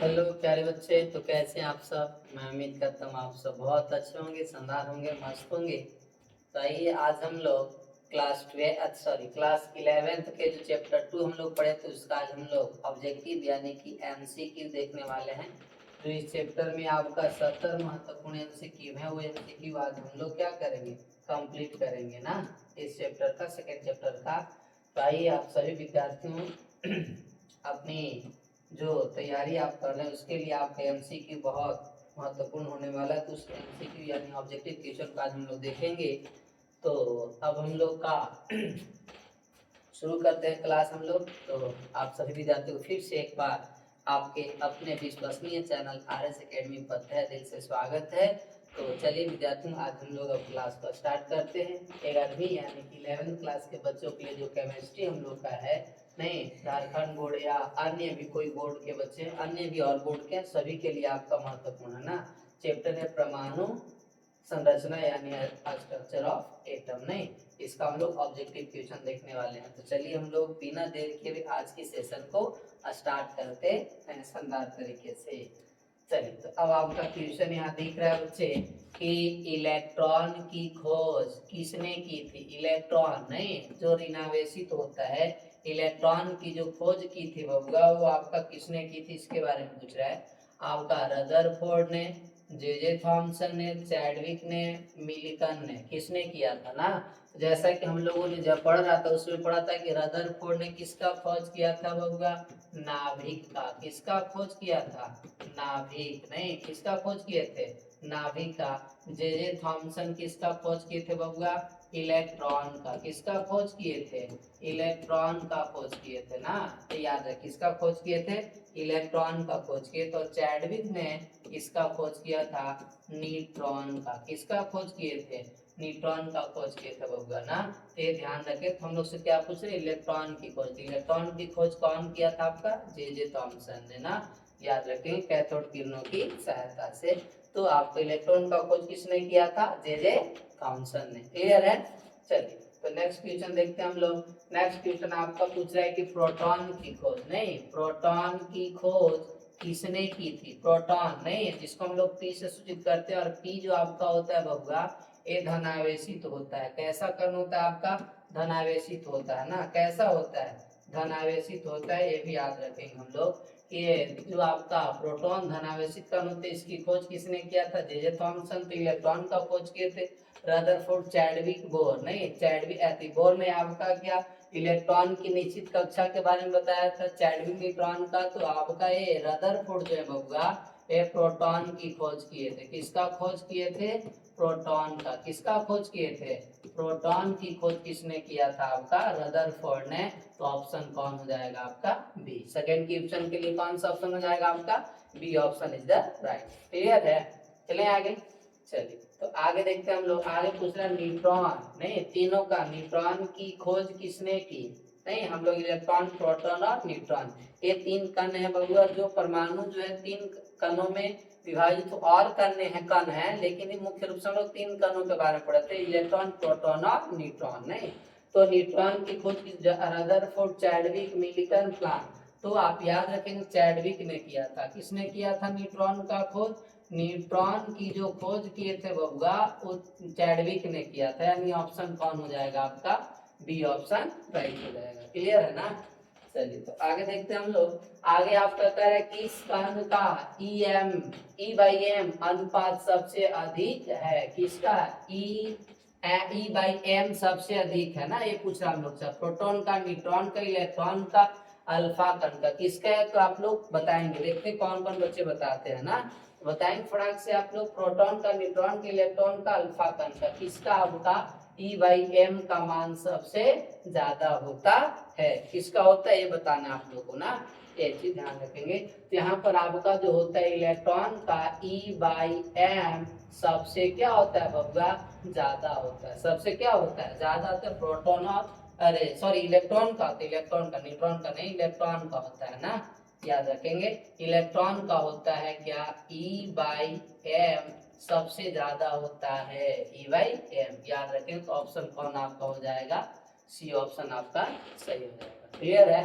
Hello प्यारे बच्चे, तो कैसे हैं आप सब। मैं उम्मीद करता हूँ आप सब बहुत अच्छे होंगे, शानदार होंगे, मस्त होंगे। तो आइए आज हम लोग क्लास 11th के जो चैप्टर 2 हम लोग पढ़े थे उसका आज हम लोग ऑब्जेक्टिव यानी कि एमसीक्यू देखने वाले हैं। तो इस चैप्टर में आपका 70 महत्वपूर्ण एमसीक्यू है, वो एमसीक्यू आज हम लोग क्या करेंगे, कंप्लीट करेंगे ना, इस चैप्टर का, सेकेंड चैप्टर का। तो आइए आप सभी विद्यार्थियों अपनी जो तैयारी आप कर रहे हैं उसके लिए आपका एमसीक्यू बहुत महत्वपूर्ण होने वाला है। तो उस एमसीक्यू यानी ऑब्जेक्टिव क्वेश्चन का आज हम लोग देखेंगे। तो अब हम लोग का शुरू करते हैं क्लास हम लोग। तो आप सभी विद्यार्थियों को फिर से एक बार आपके अपने विश्वसनीय चैनल आर.एस. एकेडमी पर तहे दिल से स्वागत है। तो चलिए विद्यार्थियों, आज हम लोग अब क्लास को स्टार्ट करते हैं। 11वीं यानी कि 11th क्लास के बच्चों के लिए जो केमिस्ट्री हम लोग का है, नहीं झारखंड बोर्ड या अन्य भी कोई बोर्ड के बच्चे, अन्य भी और बोर्ड के सभी के लिए आपका महत्वपूर्ण है ना, चैप्टर है परमाणु संरचना यानी स्ट्रक्चर ऑफ एटम। नहीं, इसका हम लोग ऑब्जेक्टिव क्वेश्चन देखने वाले हैं। तो चलिए हम लोग बिना देर के आज की सेशन को स्टार्ट करते हैं शानदार तरीके से। चलिए, तो अब आपका क्वेश्चन यहाँ दिख रहा है बच्चे कि इलेक्ट्रॉन की खोज किसने की थी। इलेक्ट्रॉन नहीं, जो ऋणावेशित होता है, इलेक्ट्रॉन की जो खोज की थी बबुआ, वो आपका किसने की थी, इसके बारे में पूछ रहा है। आपका रदरफोर्ड ने, जे थॉमसन ने, चैडविक ने, मिलिकन ने, किसने किया था ना। जैसा कि हम लोगों ने जब पढ़ रहा था उसमें पढ़ा था कि रदरफोर्ड ने किसका खोज किया था बबुआ, नाभिक का। किसका खोज किया था, नाभिक। नहीं, किसका खोज किए थे, नाभिक का। जे थॉमसन किसका खोज किए थे बबुआ, इलेक्ट्रॉन का। किसका खोज किए थे, इलेक्ट्रॉन का खोज किए थे ना। तो याद है किसका खोज किए थे, इलेक्ट्रॉन का खोज किए। तो चैडविक ने किसका खोज किया था, न्यूट्रॉन का। किसका खोज किए थे, न्यूट्रॉन का खोज किए थे बबुआ ना। तो ये ध्यान रखें। तो हम लोग से क्या पूछ रहे, इलेक्ट्रॉन की खोज। इलेक्ट्रॉन की खोज कौन किया था आपका, जे थॉमसन ने ना। याद रखें, कैथोड किरणों की सहायता से। तो आपको इलेक्ट्रॉन का खोज किसने किया था, जे थॉमसन ने। क्लियर है। चलिए, तो नेक्स्ट क्वेश्चन देखते हैं हम लोग। नेक्स्ट क्वेश्चन आपका पूछ रहा है कि प्रोटॉन की खोज। नहीं, प्रोटॉन की खोज किसने की थी, प्रोटॉन नहीं, जिसको हम लोग पी से सूचित करते हैं। और पी जो आपका होता है बबुआ, ये धनावेशित होता है। कैसा कण होता है आपका, धनावेशित होता है ना। कैसा होता है, धनावेशित होता है। ये भी याद रखेंगे हम लोग। ये जो आपका प्रोटॉन धनावेशित कण होते हैं, इसकी खोज किसने किया था, जे थॉमसन। तो इलेक्ट्रॉन का खोज किए थे रदरफोर्ड, चैडविक, बोर। नहीं, चैडविक बोर ने आपका क्या, इलेक्ट्रॉन की निश्चित कक्षा के बारे में बताया था, चैडविक न्यूट्रॉन का। तो आपका ये रदरफोर्ड जो है बबुआ, ये प्रोटॉन की खोज किए थे। किसका खोज किए थे, प्रोटॉन का। किसका खोज किए थे, प्रोटॉन की खोज किसने किया था, आपका रदरफोर्ड ने। तो ऑप्शन कौन हो जाएगा आपका, बी। सेकेंड की ऑप्शन के लिए कौन सा ऑप्शन हो जाएगा आपका, B option is the right. Clear है। चले आगे। चलिए, तो आगे देखते हैं हम लोग। आगे पूछ रहा है न्यूट्रॉन। नहीं, तीनों का, न्यूट्रॉन की खोज किसने की। नहीं, हम लोग इलेक्ट्रॉन, प्रोटॉन और न्यूट्रॉन, ये तीन कण है बबुआ। जो परमाणु जो है तीन कणों में विभाजित, तो और कण है, लेकिन ये मुख्य रूप से हम लोग तीन कणों के बारे में पढ़ते हैं, इलेक्ट्रॉन, प्रोटॉन और न्यूट्रॉन। नहीं, तो न्यूट्रॉन की खोज रदरफोर्ड, चैडविक, मिलिकन, प्लांक। तो आप याद रखेंगे चैडविक ने किया था। किसने किया था न्यूट्रॉन का खोज, न्यूट्रॉन की जो खोज किए थे बबुआ, वो चैडविक ने किया था। यानी ऑप्शन कौन हो जाएगा आपका, बी ऑप्शन राइट हो जाएगा। क्लियर है ना। चलिए, तो आगे देखते हैं हम लोग। आगे आपका कह रहे हैं कि इस कण का E/M अनुपात सबसे अधिक है। किसका, E/M सबसे अधिक है ना, ये पूछ रहा हम लोग से। प्रोटॉन का, न्यूट्रॉन का, इलेक्ट्रॉन का, अल्फा कण का, किसका है। तो आप लोग बताएंगे, देखते हैं कौन कौन बच्चे बताते हैं ना। बताएंगे फटाक से आप लोग। प्रोटॉन का, न्यूट्रॉन का, इलेक्ट्रॉन का, अल्फा कण का, किसका आपका E/M का मान सबसे ज्यादा होता है। किसका होता है ये बताना आप लोगों को ना, ये चीज ध्यान रखेंगे। तो यहाँ पर आपका जो होता है इलेक्ट्रॉन का E/M सबसे क्या होता है बबुआ, ज्यादा होता है। सबसे क्या होता है, ज्यादा होता है। प्रोटॉन और, अरे सॉरी, इलेक्ट्रॉन का, तो इलेक्ट्रॉन का, न्यूट्रॉन का नहीं, इलेक्ट्रॉन का होता है ना। याद रखेंगे, इलेक्ट्रॉन का होता है क्या, E/M सबसे ज्यादा होता है, E/M। याद रखें। तो ऑप्शन कौन आपका हो जाएगा, सी ऑप्शन आपका सही हो जाएगा। क्लियर है।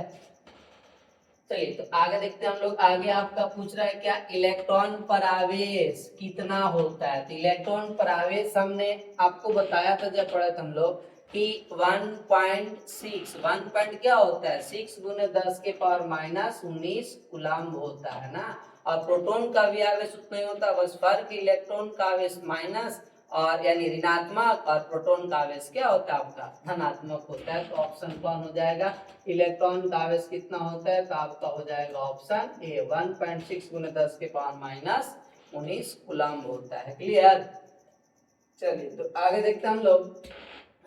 चलिए तो आगे देखते हैं हम लोग। आगे आपका पूछ रहा है क्या, इलेक्ट्रॉन पर आवेश कितना होता है। तो इलेक्ट्रॉन पर आवेश हमने आपको बताया था जब पढ़े थे हम लोग कि 1.6 1 पॉइंट क्या होता है 6 गुने 10 के पावर माइनस 19 कूलम्ब होता है ना। और प्रोटॉन का भी आवेश उतना ही होता है, बस फर्क इलेक्ट्रॉन का आवेश माइनस और यानी ऋणात्मक और प्रोटॉन का आवेश क्या होता है आपका धनात्मक होता है। तो ऑप्शन कौन हो जाएगा, इलेक्ट्रॉन का आवेश कितना होता है, तो आपका हो जाएगा ऑप्शन ए 1.6 गुने 10 के पावर माइनस 19 कूलम्ब होता है। क्लियर। चलिए तो आगे देखते हैं हम लोग।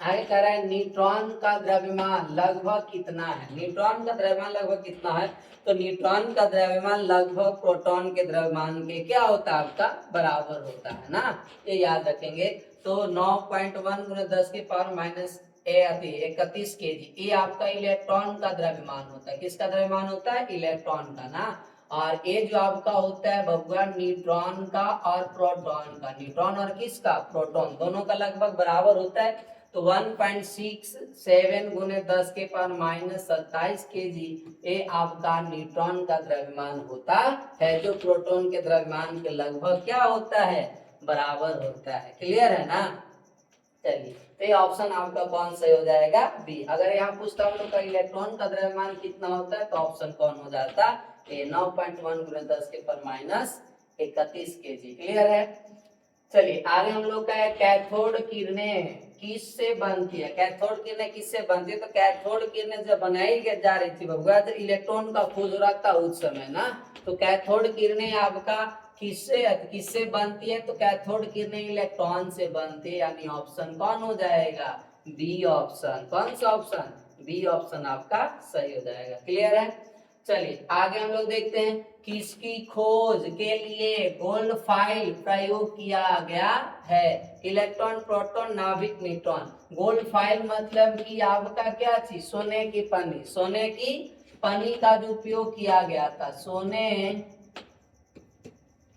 आगे कह रहा है न्यूट्रॉन का द्रव्यमान लगभग कितना है। न्यूट्रॉन का द्रव्यमान लगभग कितना है, तो न्यूट्रॉन का द्रव्यमान लगभग प्रोटॉन के द्रव्यमान के क्या होता है आपका बराबर होता है ना, ये याद रखेंगे। तो 9.1 गुने 10 के पावर माइनस 31 केजी ये आपका इलेक्ट्रॉन का द्रव्यमान होता है। किसका द्रव्यमान होता है, इलेक्ट्रॉन का ना। और ये जो आपका होता है बबुआ न्यूट्रॉन का और प्रोटॉन का, न्यूट्रॉन और किसका प्रोटॉन, दोनों का लगभग बराबर होता है। तो 1.67 गुने 10 के पावर माइनस 27 केजी ये आपका न्यूट्रॉन का द्रव्यमान होता है, जो प्रोटॉन के द्रव्यमान के लगभग क्या होता है बराबर होता है। क्लियर है ना। चलिए तो ये ऑप्शन आपका कौन सही हो जाएगा, बी। अगर यहाँ पूछता हूँ तो इलेक्ट्रॉन का द्रव्यमान कितना होता है, तो ऑप्शन कौन हो जाता है 9.1 गुने 10 के पावर माइनस 31 केजी। क्लियर है। चलिए आगे हम लोग का है कैथोड किरणें किससे बनती है। कैथोड किरणें किससे बनती है, तो कैथोड किरणें जब बनाई जा रही थी बबुआ तो इलेक्ट्रॉन का खोज हो रहा था उस समय ना। तो कैथोड किरणें आपका किससे किससे बनती है, तो कैथोड किरणें इलेक्ट्रॉन से बनती है, यानी ऑप्शन कौन हो जाएगा, बी ऑप्शन। कौन सा ऑप्शन, बी ऑप्शन आपका सही हो जाएगा। क्लियर है। चलिए आगे हम लोग देखते हैं किसकी खोज के लिए गोल्ड फाइल प्रयोग किया गया है। इलेक्ट्रॉन प्रोटॉन नाभिक न्यूट्रॉन। गोल्ड फाइल मतलब कि आपका क्या चीज, सोने की पन्नी। सोने की पन्नी का जो उपयोग किया गया था, सोने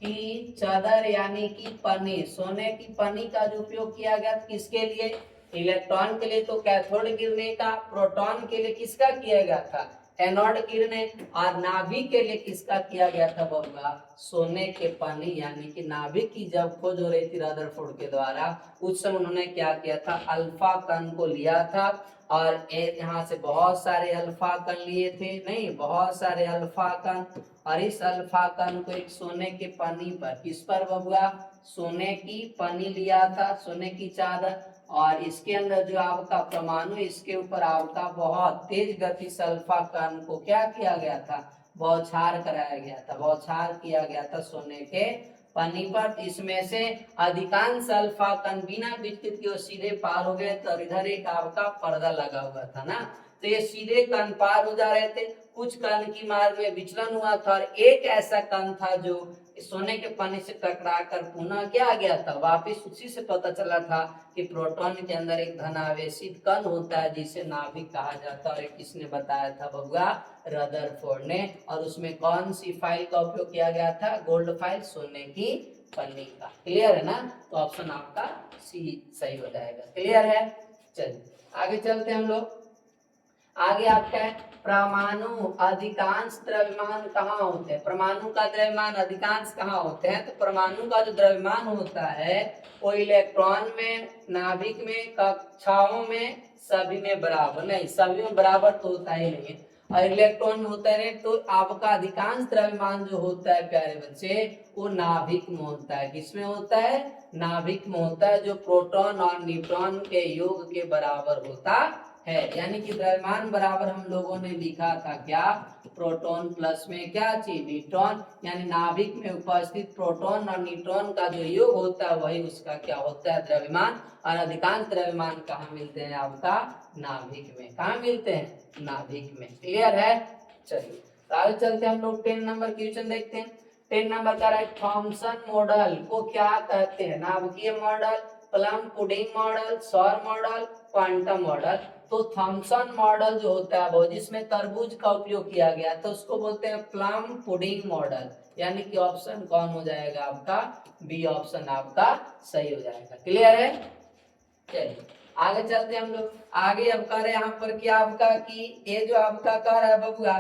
की चादर यानी कि पन्नी, सोने की पन्नी का जो उपयोग किया गया था किसके लिए, इलेक्ट्रॉन के लिए तो कैथोड किरणें का, प्रोटॉन के लिए किसका किया गया था एनोड किरणें, और नाभिक के लिए किसका किया गया था बबुआ सोने के पन्नी। यानी कि नाभिक की जब खोज हो रही थी रदरफोर्ड के द्वारा उस समय उन्होंने क्या किया था, अल्फा कण को लिया था और यहाँ से बहुत सारे अल्फा कण लिए थे, नहीं बहुत सारे अल्फा कण, और इस अल्फा कण को एक सोने के पन्नी पर, किस पर बबुआ सोने की पन्नी लिया था, सोने की चादर, और इसके अंदर जो आपका परमाणु इसके ऊपर आपका बहुत तेज गति से अल्फा कण को क्या किया गया था, बौछार कराया गया था, बौछार किया गया था सोने के पन्नी पर। इसमें से अधिकांश अल्फा कण बिना विचलित के सीधे पार हो गए, तो इधर एक आपका पर्दा लगा हुआ था ना, तो ये सीधे कण पार हो जा रहे थे। कुछ कण की मार्ग में विचलन हुआ था और एक ऐसा कण था जो सोने के पन्नी से टकरा कर पुनः क्या आ गया था वापिस। उसी से पता चला था कि प्रोटॉन के अंदर एक धनावेशित कण होता है जिसे नाभिक कहा जाता है, और किसने बताया था बबुआ रदरफोर्ड ने। और उसमें कौन सी फाइल का उपयोग किया गया था, गोल्ड फाइल, सोने की पन्नी का। क्लियर है ना। तो ऑप्शन आपका सी सही हो जाएगा। क्लियर है। चलिए आगे चलते हैं हम लोग। आगे आपका है परमाणु अधिकांश द्रव्यमान कहाँ होते हैं। परमाणु का द्रव्यमान अधिकांश कहाँ होते हैं, तो परमाणु का जो द्रव्यमान होता है वो इलेक्ट्रॉन में, नाभिक में, कक्षाओं में, सभी में बराबर नहीं, सभी में बराबर तो होता ही नहीं है, और इलेक्ट्रॉन में होता है। तो आपका अधिकांश द्रव्यमान जो होता है प्यारे बच्चे वो नाभिक में होता है। किसमें होता है, नाभिक में होता है, जो प्रोटॉन और न्यूट्रॉन के योग के बराबर होता है। यानी कि द्रव्यमान बराबर हम लोगों ने लिखा था क्या, प्रोटॉन प्लस में क्या चीज न्यूट्रॉन, यानी नाभिक में उपस्थित प्रोटॉन और न्यूट्रॉन का जो योग होता है वही उसका क्या होता है द्रव्यमान। और अधिकांश द्रव्यमान कहाँ मिलते हैं आपका नाभिक में। कहाँ मिलते हैं, नाभिक में। क्लियर है। चलिए तो आगे चलते हैं हम लोग 10 नंबर क्वेश्चन देखते हैं। 10 नंबर का राइट थॉमसन मॉडल को क्या कहते हैं, नाभिकीय मॉडल, प्लम पुडिंग मॉडल, सौर मॉडल, क्वांटम मॉडल। तो थॉमसन मॉडल जो होता है वो जिसमें तरबूज का उपयोग किया गया तो उसको बोलते हैं प्लम पुडिंग मॉडल। यानी कि ऑप्शन कौन हो जाएगा आपका, बी ऑप्शन आपका सही हो जाएगा। क्लियर है। चलिए आगे चलते हैं हम लोग। आगे अब कर रहे हैं यहाँ पर क्या आपका कि ये जो आपका कर है बबुआ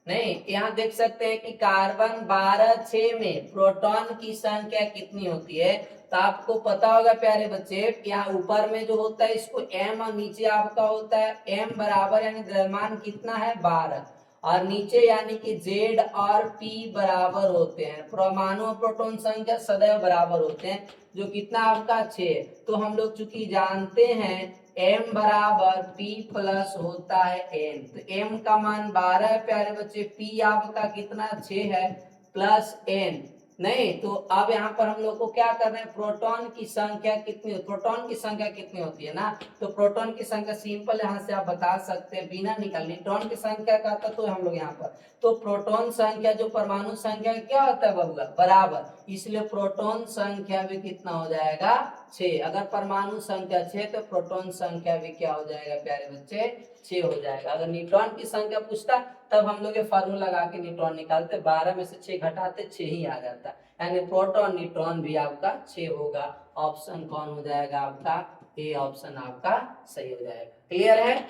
नहीं, यहाँ देख सकते हैं कि कार्बन 12 6 में प्रोटॉन की संख्या कितनी होती है। तो आपको पता होगा प्यारे बच्चे, यहाँ ऊपर में जो होता है इसको m और नीचे आपका होता है m बराबर, यानी द्रव्यमान कितना है 12, और नीचे यानी कि Z और P बराबर होते हैं। परमाणु और प्रोटॉन संख्या सदैव बराबर होते हैं, जो कितना आपका 6। तो हम लोग चूंकि जानते हैं m बराबर p प्लस होता है n, तो m का मान 12 है प्यारे बच्चे, p आपका कितना 6 है प्लस n। नहीं, तो अब यहाँ पर हम लोग को क्या करना है, प्रोटॉन की संख्या कितनी, प्रोटॉन की संख्या कितनी होती है ना। तो प्रोटॉन की संख्या सिंपल यहाँ से आप बता सकते हैं बिना निकाल। न्यूट्रॉन की संख्या का था तो हम लोग यहाँ पर, तो प्रोटॉन संख्या जो परमाणु संख्या क्या होता है बबुआ, बराबर, इसलिए प्रोटॉन संख्या भी कितना हो जाएगा 6। अगर परमाणु संख्या 6 तो प्रोटॉन संख्या भी क्या हो जाएगा प्यारे बच्चे, 6 हो जाएगा। अगर न्यूट्रॉन की संख्या पूछता तब हम लोग ये फार्मूला लगा के न्यूट्रॉन निकालते, 12 में से 6 घटाते 6 ही आ जाता, यानी प्रोटॉन न्यूट्रॉन भी आपका 6 होगा। ऑप्शन कौन हो जाएगा आपका, ए ऑप्शन आपका सही हो जाएगा। क्लियर है,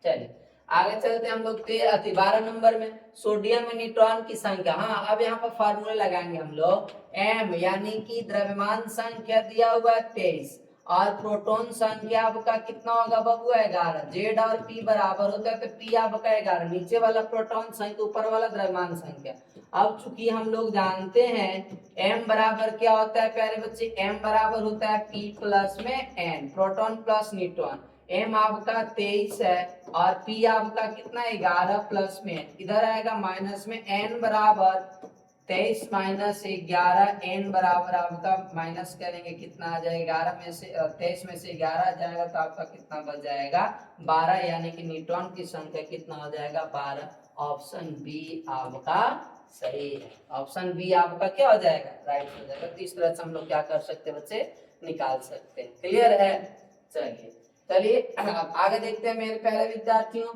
चलिए आगे चलते हम लोग 12 नंबर में सोडियम में न्यूट्रॉन की संख्या। हाँ, अब यहाँ पर फार्मूला लगाएंगे हम लोग, m यानी कि द्रव्यमान संख्या दिया हुआ 23 और प्रोटॉन संख्या आपका कितना होगा बबुआ 11, Z और P बराबर होता है, तो P आपका 11, नीचे वाला प्रोटॉन संख्या ऊपर वाला द्रव्यमान संख्या। अब चूंकि हम लोग जानते हैं m बराबर क्या होता है प्यारे बच्चे, m बराबर होता है p प्लस में n, proton plus neutron. m आपका 23 है और p आपका कितना 11 प्लस में, इधर आएगा माइनस में, n बराबर 23 माइनस 11, n बराबर आपका माइनस करेंगे कितना आ जाएगा, 11 में से 23 में से 11 आ जाएगा, तो आपका कितना बच जाएगा 12, यानी कि न्यूट्रॉन की संख्या कितना हो जाएगा 12। ऑप्शन बी आपका सही है, ऑप्शन बी आपका क्या हो जाएगा, राइट हो जाएगा। तो इस तरह से हम लोग क्या कर सकते हैं बच्चे, निकाल सकते हैं। क्लियर है, चलिए चलिए आगे देखते हैं मेरे प्यारे विद्यार्थियों।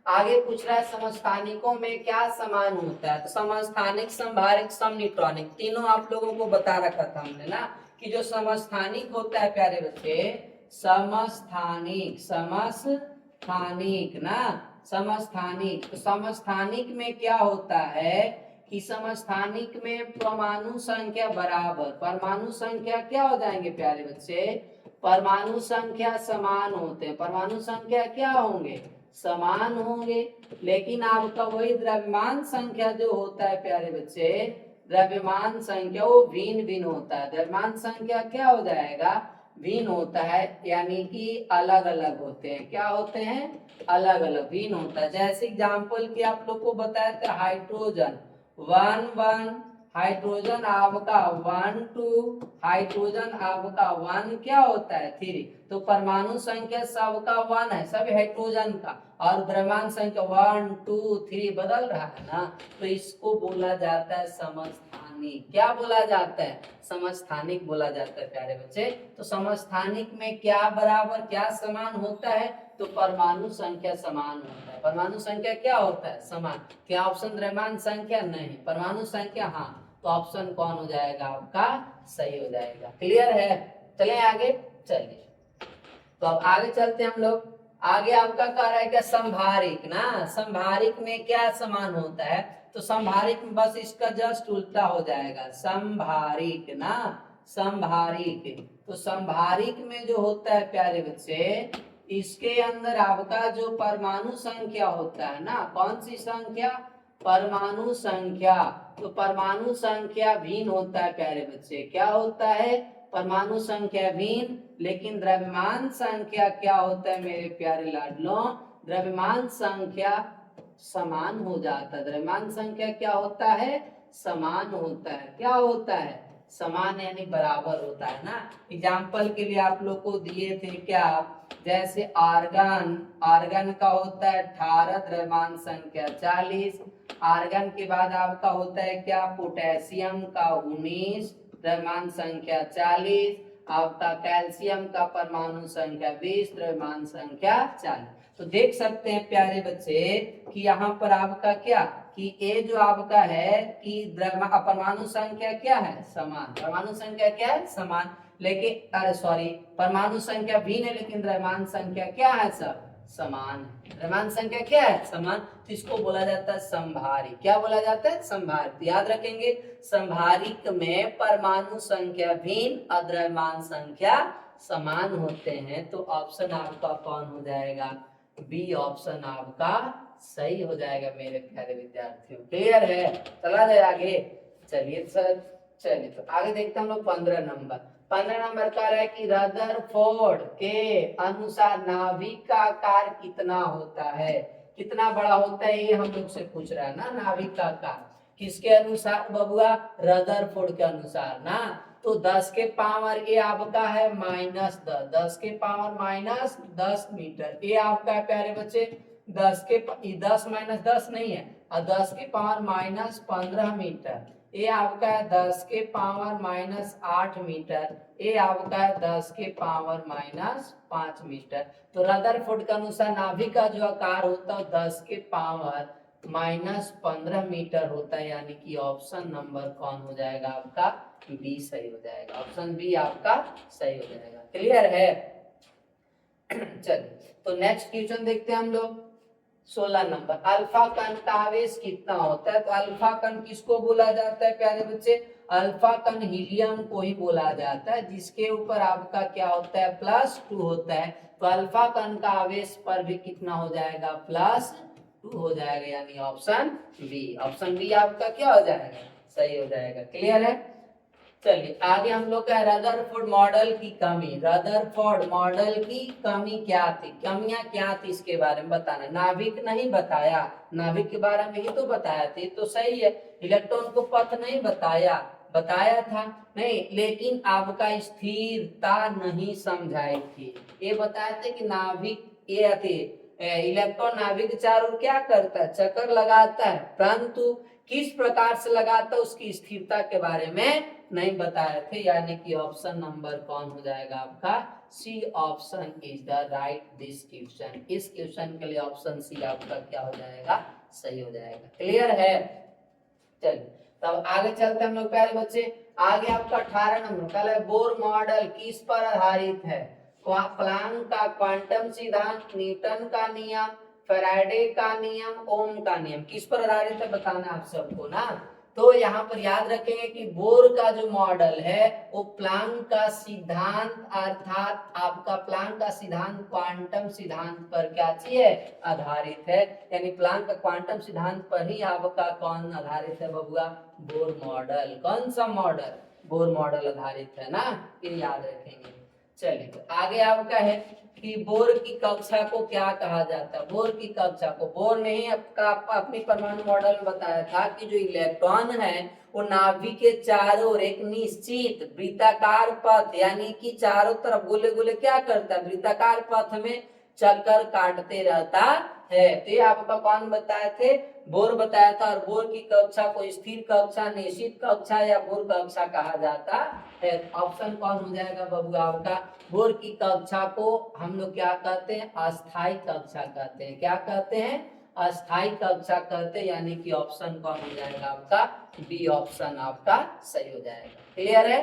आगे पूछ रहा है समस्थानिकों में क्या समान होता है। तो समस्थानिक, समभारिक, समन्यूट्रॉनिक, तीनों आप लोगों को बता रखा था हमने ना, कि जो समस्थानिक होता है प्यारे बच्चे, समस्थानिक, समस्थानिक ना, समस्थानिक, तो समस्थानिक में क्या होता है कि समस्थानिक में परमाणु संख्या बराबर, परमाणु संख्या क्या हो जाएंगे प्यारे बच्चे, परमाणु संख्या समान होते हैं, परमाणु संख्या क्या होंगे, समान होंगे, लेकिन आपका वही द्रव्यमान संख्या जो होता है प्यारे बच्चे, द्रव्यमान संख्या वो भिन्न भिन्न होता है। द्रव्यमान संख्या क्या हो जाएगा, भिन्न होता है, यानी कि अलग अलग होते हैं। क्या होते हैं, अलग अलग, भिन्न होता है। जैसे एग्जाम्पल की आप लोग को बताया था, हाइड्रोजन 1 1, हाइड्रोजन आपका 1 2, हाइड्रोजन आपका 1 क्या होता है 3। तो परमाणु संख्या सबका 1 है, सब हाइड्रोजन का, और द्रव्यमान संख्या 1 2 3 बदल रहा है ना, तो इसको बोला जाता है समस्थानिक। क्या बोला जाता है, समस्थानिक बोला जाता है प्यारे बच्चे। तो समस्थानिक में क्या बराबर, क्या समान होता है, तो परमाणु संख्या समान होता है। परमाणु संख्या क्या होता है, समान। क्या ऑप्शन द्रव्यमान संख्या, नहीं, परमाणु संख्या हाँ, तो ऑप्शन कौन हो जाएगा आपका, सही हो जाएगा। क्लियर है, चलें आगे, चलिए तो अब आगे चलते हैं हम लोग। आगे आपका कह रहा है क्या, संभारिक ना, संभारिक में क्या समान होता है, तो संभारिक में बस इसका जस्ट उल्टा हो जाएगा, संभारिक ना, संभारिक। तो संभारिक में जो होता है प्यारे बच्चे, इसके अंदर आपका जो परमाणु संख्या होता है ना, कौन सी संख्या, परमाणु संख्या, तो परमाणु संख्या भिन्न होता है प्यारे बच्चे। क्या होता है, परमाणु संख्या भिन्न, लेकिन द्रव्यमान संख्या क्या होता है मेरे प्यारे लाडलों, द्रव्यमान संख्या समान हो जाता है। द्रव्यमान संख्या क्या होता है, समान होता है। क्या होता है, समान, यानी बराबर होता है ना। एग्जाम्पल के लिए आप लोग को दिए थे क्या, जैसे आर्गन, आर्गन का होता है 18, द्रव्यमान संख्या 40। आर्गन के बाद आपका होता है क्या, पोटेशियम का 19, द्रव्यमान संख्या 40। आपका कैल्शियम का परमाणु संख्या 20, द्रव्यमान संख्या 40। तो देख सकते हैं प्यारे बच्चे कि यहाँ पर आपका क्या, कि ए जो आपका है कि परमाणु संख्या क्या है, समान, परमाणु संख्या क्या है, समान, लेकिन अरे सॉरी, परमाणु संख्या भिन्न है, लेकिन द्रव्यमान संख्या क्या है, सब समान है। द्रव्यमान संख्या क्या है? समान। तो इसको बोला जाता है संभारिक। क्या बोला जाता है? संभारिक। तो याद रखेंगे, संभारिक में परमाणु संख्या भिन्न और द्रव्यमान संख्या समान होते हैं। तो ऑप्शन आपका कौन हो जाएगा? बी ऑप्शन आपका सही हो जाएगा मेरे प्यारे विद्यार्थियों। क्लियर है? चला जाए आगे। चलिए सर, चलिए तो आगे देखते हैं हम लोग 15 नंबर। 15 नंबर का है कि रदरफोर्ड के अनुसार नाभिक का आकार कितना होता है? कितना बड़ा होता है ये हम लोग से पूछ रहा है ना। नाभिक का आकार किसके अनुसार बबुआ? रदरफोर्ड के अनुसार ना। तो 10 के पावर ए आपका है -10, 10 के पावर -10 मीटर। ए आपका है प्यारे बच्चे 10 के 10 -10 नहीं है, और 10 के पावर -15 मीटर। ये आपका है 10 के पावर -8 मीटर। ये आपका है 10 के पावर -5 मीटर। तो रदरफोर्ड के अनुसार नाभिक का जो आकार होता है 10 के पावर -15 मीटर होता है। यानी कि ऑप्शन नंबर कौन हो जाएगा आपका? बी सही हो जाएगा। ऑप्शन बी आपका सही हो जाएगा। क्लियर है? चलिए तो नेक्स्ट क्वेश्चन देखते हैं हम लोग। 16 नंबर, अल्फा कण का आवेश कितना होता है? तो अल्फा कण किसको बोला जाता है प्यारे बच्चे? अल्फा कण हीलियम को ही बोला जाता है, जिसके ऊपर आपका क्या होता है? +2 होता है। तो अल्फा कण का आवेश पर भी कितना हो जाएगा? +2 हो जाएगा। यानी ऑप्शन बी। ऑप्शन बी आपका क्या हो जाएगा? सही हो जाएगा। क्लियर है? चलिए आगे हम लोग का रदरफोर्ड मॉडल की कमी। रदरफोर्ड मॉडल की कमी क्या थी? कमियां क्या थी इसके बारे में बताना। नाभिक नहीं बताया, नाभिक के बारे में ही तो बताया थे, तो सही है। इलेक्ट्रॉन को पथ नहीं बताया, बताया था नहीं, लेकिन आपका स्थिरता नहीं समझाई थी। ये बताया थे कि नाभिक ये थे इलेक्ट्रॉन नाभिक के चारों ओर क्या करता है? चक्कर लगाता है, परंतु किस प्रकार से लगाता है उसकी स्थिरता के बारे में नहीं बताए थे। यानी कि ऑप्शन नंबर कौन हो जाएगा आपका? C option is the right this question. इस क्वेश्चन के लिए ऑप्शन सी आपका क्या हो जाएगा? सही हो जाएगा। क्लियर है? चलिए तब आगे चलते हम लोग प्यारे बच्चे। आगे आपका 18 नंबर कल है, बोर मॉडल किस पर आधारित है? प्लांक का क्वांटम सिद्धांत, न्यूटन का नियम, फैराडे का नियम, ओम का नियम, किस पर आधारित है बताना आप सबको ना। तो यहाँ पर याद रखेंगे कि बोर का जो मॉडल है वो प्लांक का सिद्धांत, अर्थात आपका प्लांक का सिद्धांत क्वांटम सिद्धांत पर क्या है? आधारित है। यानी प्लांक का क्वांटम सिद्धांत पर ही आपका कौन आधारित है बबुआ? Bohr model. कौन सा मॉडल? बोर मॉडल आधारित है ना, ये याद रखेंगे। चलिए तो आगे आपका है कि बोर की कक्षा को क्या कहा जाता है? बोर की कक्षा को, बोर ने ही अपनी परमाणु मॉडल में बताया था कि जो इलेक्ट्रॉन है वो नाभिक के चारों ओर एक निश्चित वृत्ताकार पथ, यानी कि चारों तरफ गोले गोले क्या करता है? वृत्ताकार पथ में चक्कर काटते रहता है। तो ये आपका कौन बताए थे? बोर बताया था। और बोर की कक्षा को स्थिर कक्षा, निश्चित कक्षा या बोर कक्षा कहा जाता है। ऑप्शन कौन हो जाएगा बाबू आपका? बोर की कक्षा को हम लोग क्या कहते हैं? अस्थाई कक्षा कहते हैं। क्या कहते हैं? अस्थाई कक्षा कहते हैं। यानी कि ऑप्शन कौन हो जाएगा आपका? बी ऑप्शन आपका सही हो जाएगा। क्लियर है?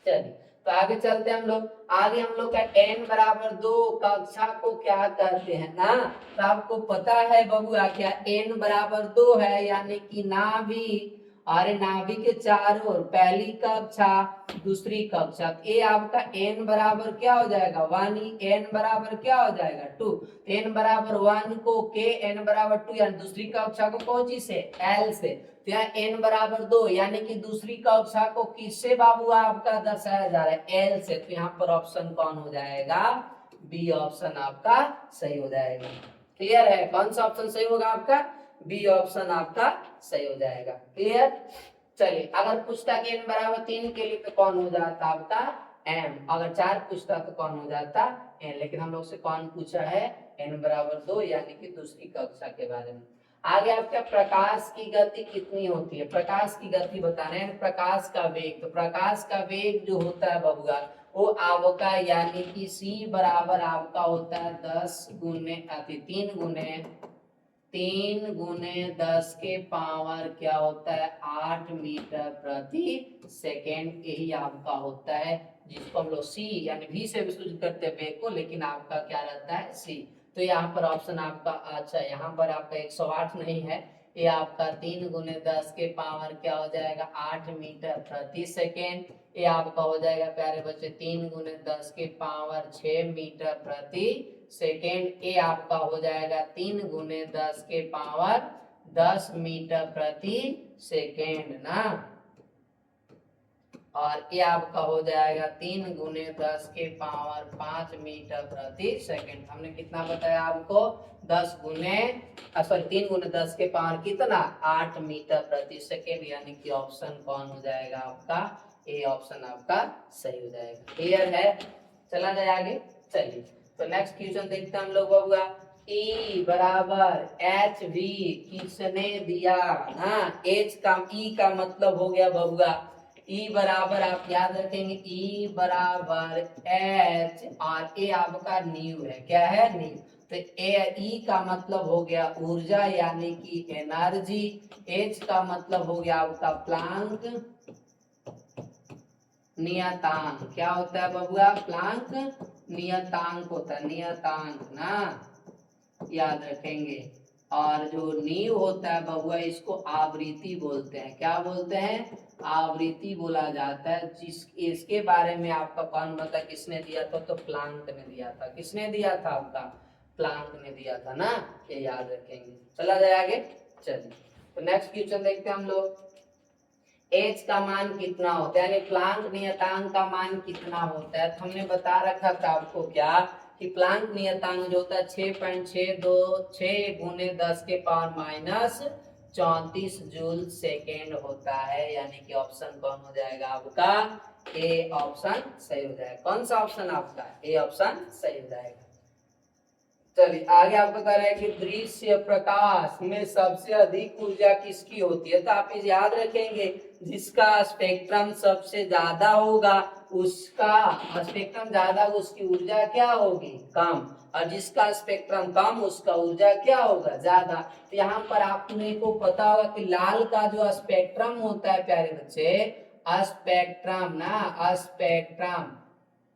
चलिए तो आगे चलते हैं हम लोग। आगे हम लोग का n बराबर 2 कक्षा को क्या कहते हैं ना। तो आपको पता है बबुआ क्या n बराबर 2 है? यानी कि नाभिक, अरे नाभिक के चारों ओर पहली कक्षा, दूसरी कक्षा। ए आपका n बराबर क्या हो जाएगा? 1, n बराबर क्या हो जाएगा? 2। n बराबर 1 को के n बराबर 2 यानी दूसरी कक्षा को कौन चीज से? l से। तो यहाँ n बराबर 2 यानी कि दूसरी कक्षा को किससे बाबू आपका दर्शाया जा रहा है? l से। तो यहाँ पर ऑप्शन कौन हो जाएगा? बी ऑप्शन आपका सही हो जाएगा। क्लियर है? कौन सा ऑप्शन सही होगा आपका? बी ऑप्शन आपका सही हो जाएगा। क्लियर? चलिए अगर पूछता कि n बराबर 3 के लिए तो कौन हो जाता आपका? m। अगर 4 पूछता तो कौन हो जाता? n। लेकिन हम लोग से कौन पूछा है? n बराबर 2 यानी कि दूसरी कक्षा के बारे में। आगे आपका प्रकाश की गति कितनी होती है? प्रकाश की गति बता रहे हैं, प्रकाश का वेग। तो प्रकाश का वेग जो होता है बबुआ वो आपका यानी कि c बराबर आपका होता है 3 गुने 10 के पावर क्या होता है? 8 मीटर प्रति सेकेंड। यही आपका होता है, जिसको हम लोग c यानी v से भी सूचित करते हैं वेग को, लेकिन आपका क्या रहता है? c। तो यहाँ पर ऑप्शन आपका, अच्छा यहाँ पर आपका 108 नहीं है, ये आपका 3 गुने 10 के पावर क्या हो जाएगा 8 मीटर प्रति सेकेंड। ये आपका हो जाएगा प्यारे बच्चे 3 गुने 10 के पावर 6 मीटर प्रति सेकेंड। ये आपका हो जाएगा 3 गुने 10 के पावर 10 मीटर प्रति सेकेंड ना। और ये आपका हो जाएगा 3 गुने 10 के पावर 5 मीटर प्रति सेकेंड। हमने कितना बताया आपको 10 गुने सॉरी 3 गुने 10 के पावर कितना 8 मीटर प्रति सेकेंड, यानी कि ऑप्शन कौन हो जाएगा आपका, ए ऑप्शन आपका सही हो जाएगा। क्लियर है, चला जाए आगे। चलिए तो नेक्स्ट क्वेश्चन देखते हैं हम लोग बबुआ। E बराबर एच वी किसने दिया ना, एच का ई का मतलब हो गया बबुआ, ई बराबर आप याद रखेंगे ई बराबर एच और ए आपका न्यू है, क्या है न्यू। तो ए ई का मतलब हो गया ऊर्जा यानी कि एनर्जी, एच का मतलब हो गया आपका प्लांक नियतांक, क्या होता है बबुआ प्लांक नियतांक होता है, नियतांक ना याद रखेंगे। और जो नींव होता है बबुआ इसको आवृत्ति बोलते हैं, क्या बोलते हैं आवृत्ति बोला जाता है। जिस इसके बारे में आपका कौन बता किसने दिया था, तो प्लांक ने दिया था। किसने दिया था आपका प्लांक ने दिया था ना, ये याद रखेंगे। चला जाए आगे। चलिए तो नेक्स्ट क्वेश्चन देखते हैं हम लोग। एच का मान कितना होता है, यानी प्लांक नियतांक का मान कितना होता है। तो हमने बता रखा था आपको क्या कि प्लांक नियतांक जो होता है 6.626 गुने 10 के पावर माइनस 34 जूल सेकेंड होता है, यानी कि ऑप्शन कौन हो जाएगा आपका ए ऑप्शन सही हो जाएगा। कौन सा ऑप्शन आपका ए ऑप्शन सही हो जाएगा। चलिए आगे आपको कह रहे हैं कि दृश्य प्रकाश में सबसे अधिक ऊर्जा किसकी होती है। तो आप इसे याद रखेंगे जिसका स्पेक्ट्रम सबसे ज्यादा होगा उसका स्पेक्ट्रम ज्यादा उसकी ऊर्जा क्या होगी कम, और जिसका स्पेक्ट्रम कम उसका ऊर्जा क्या होगा ज्यादा। तो यहाँ पर आपने को पता होगा कि लाल का जो स्पेक्ट्रम होता है प्यारे बच्चे, स्पेक्ट्रम ना स्पेक्ट्रम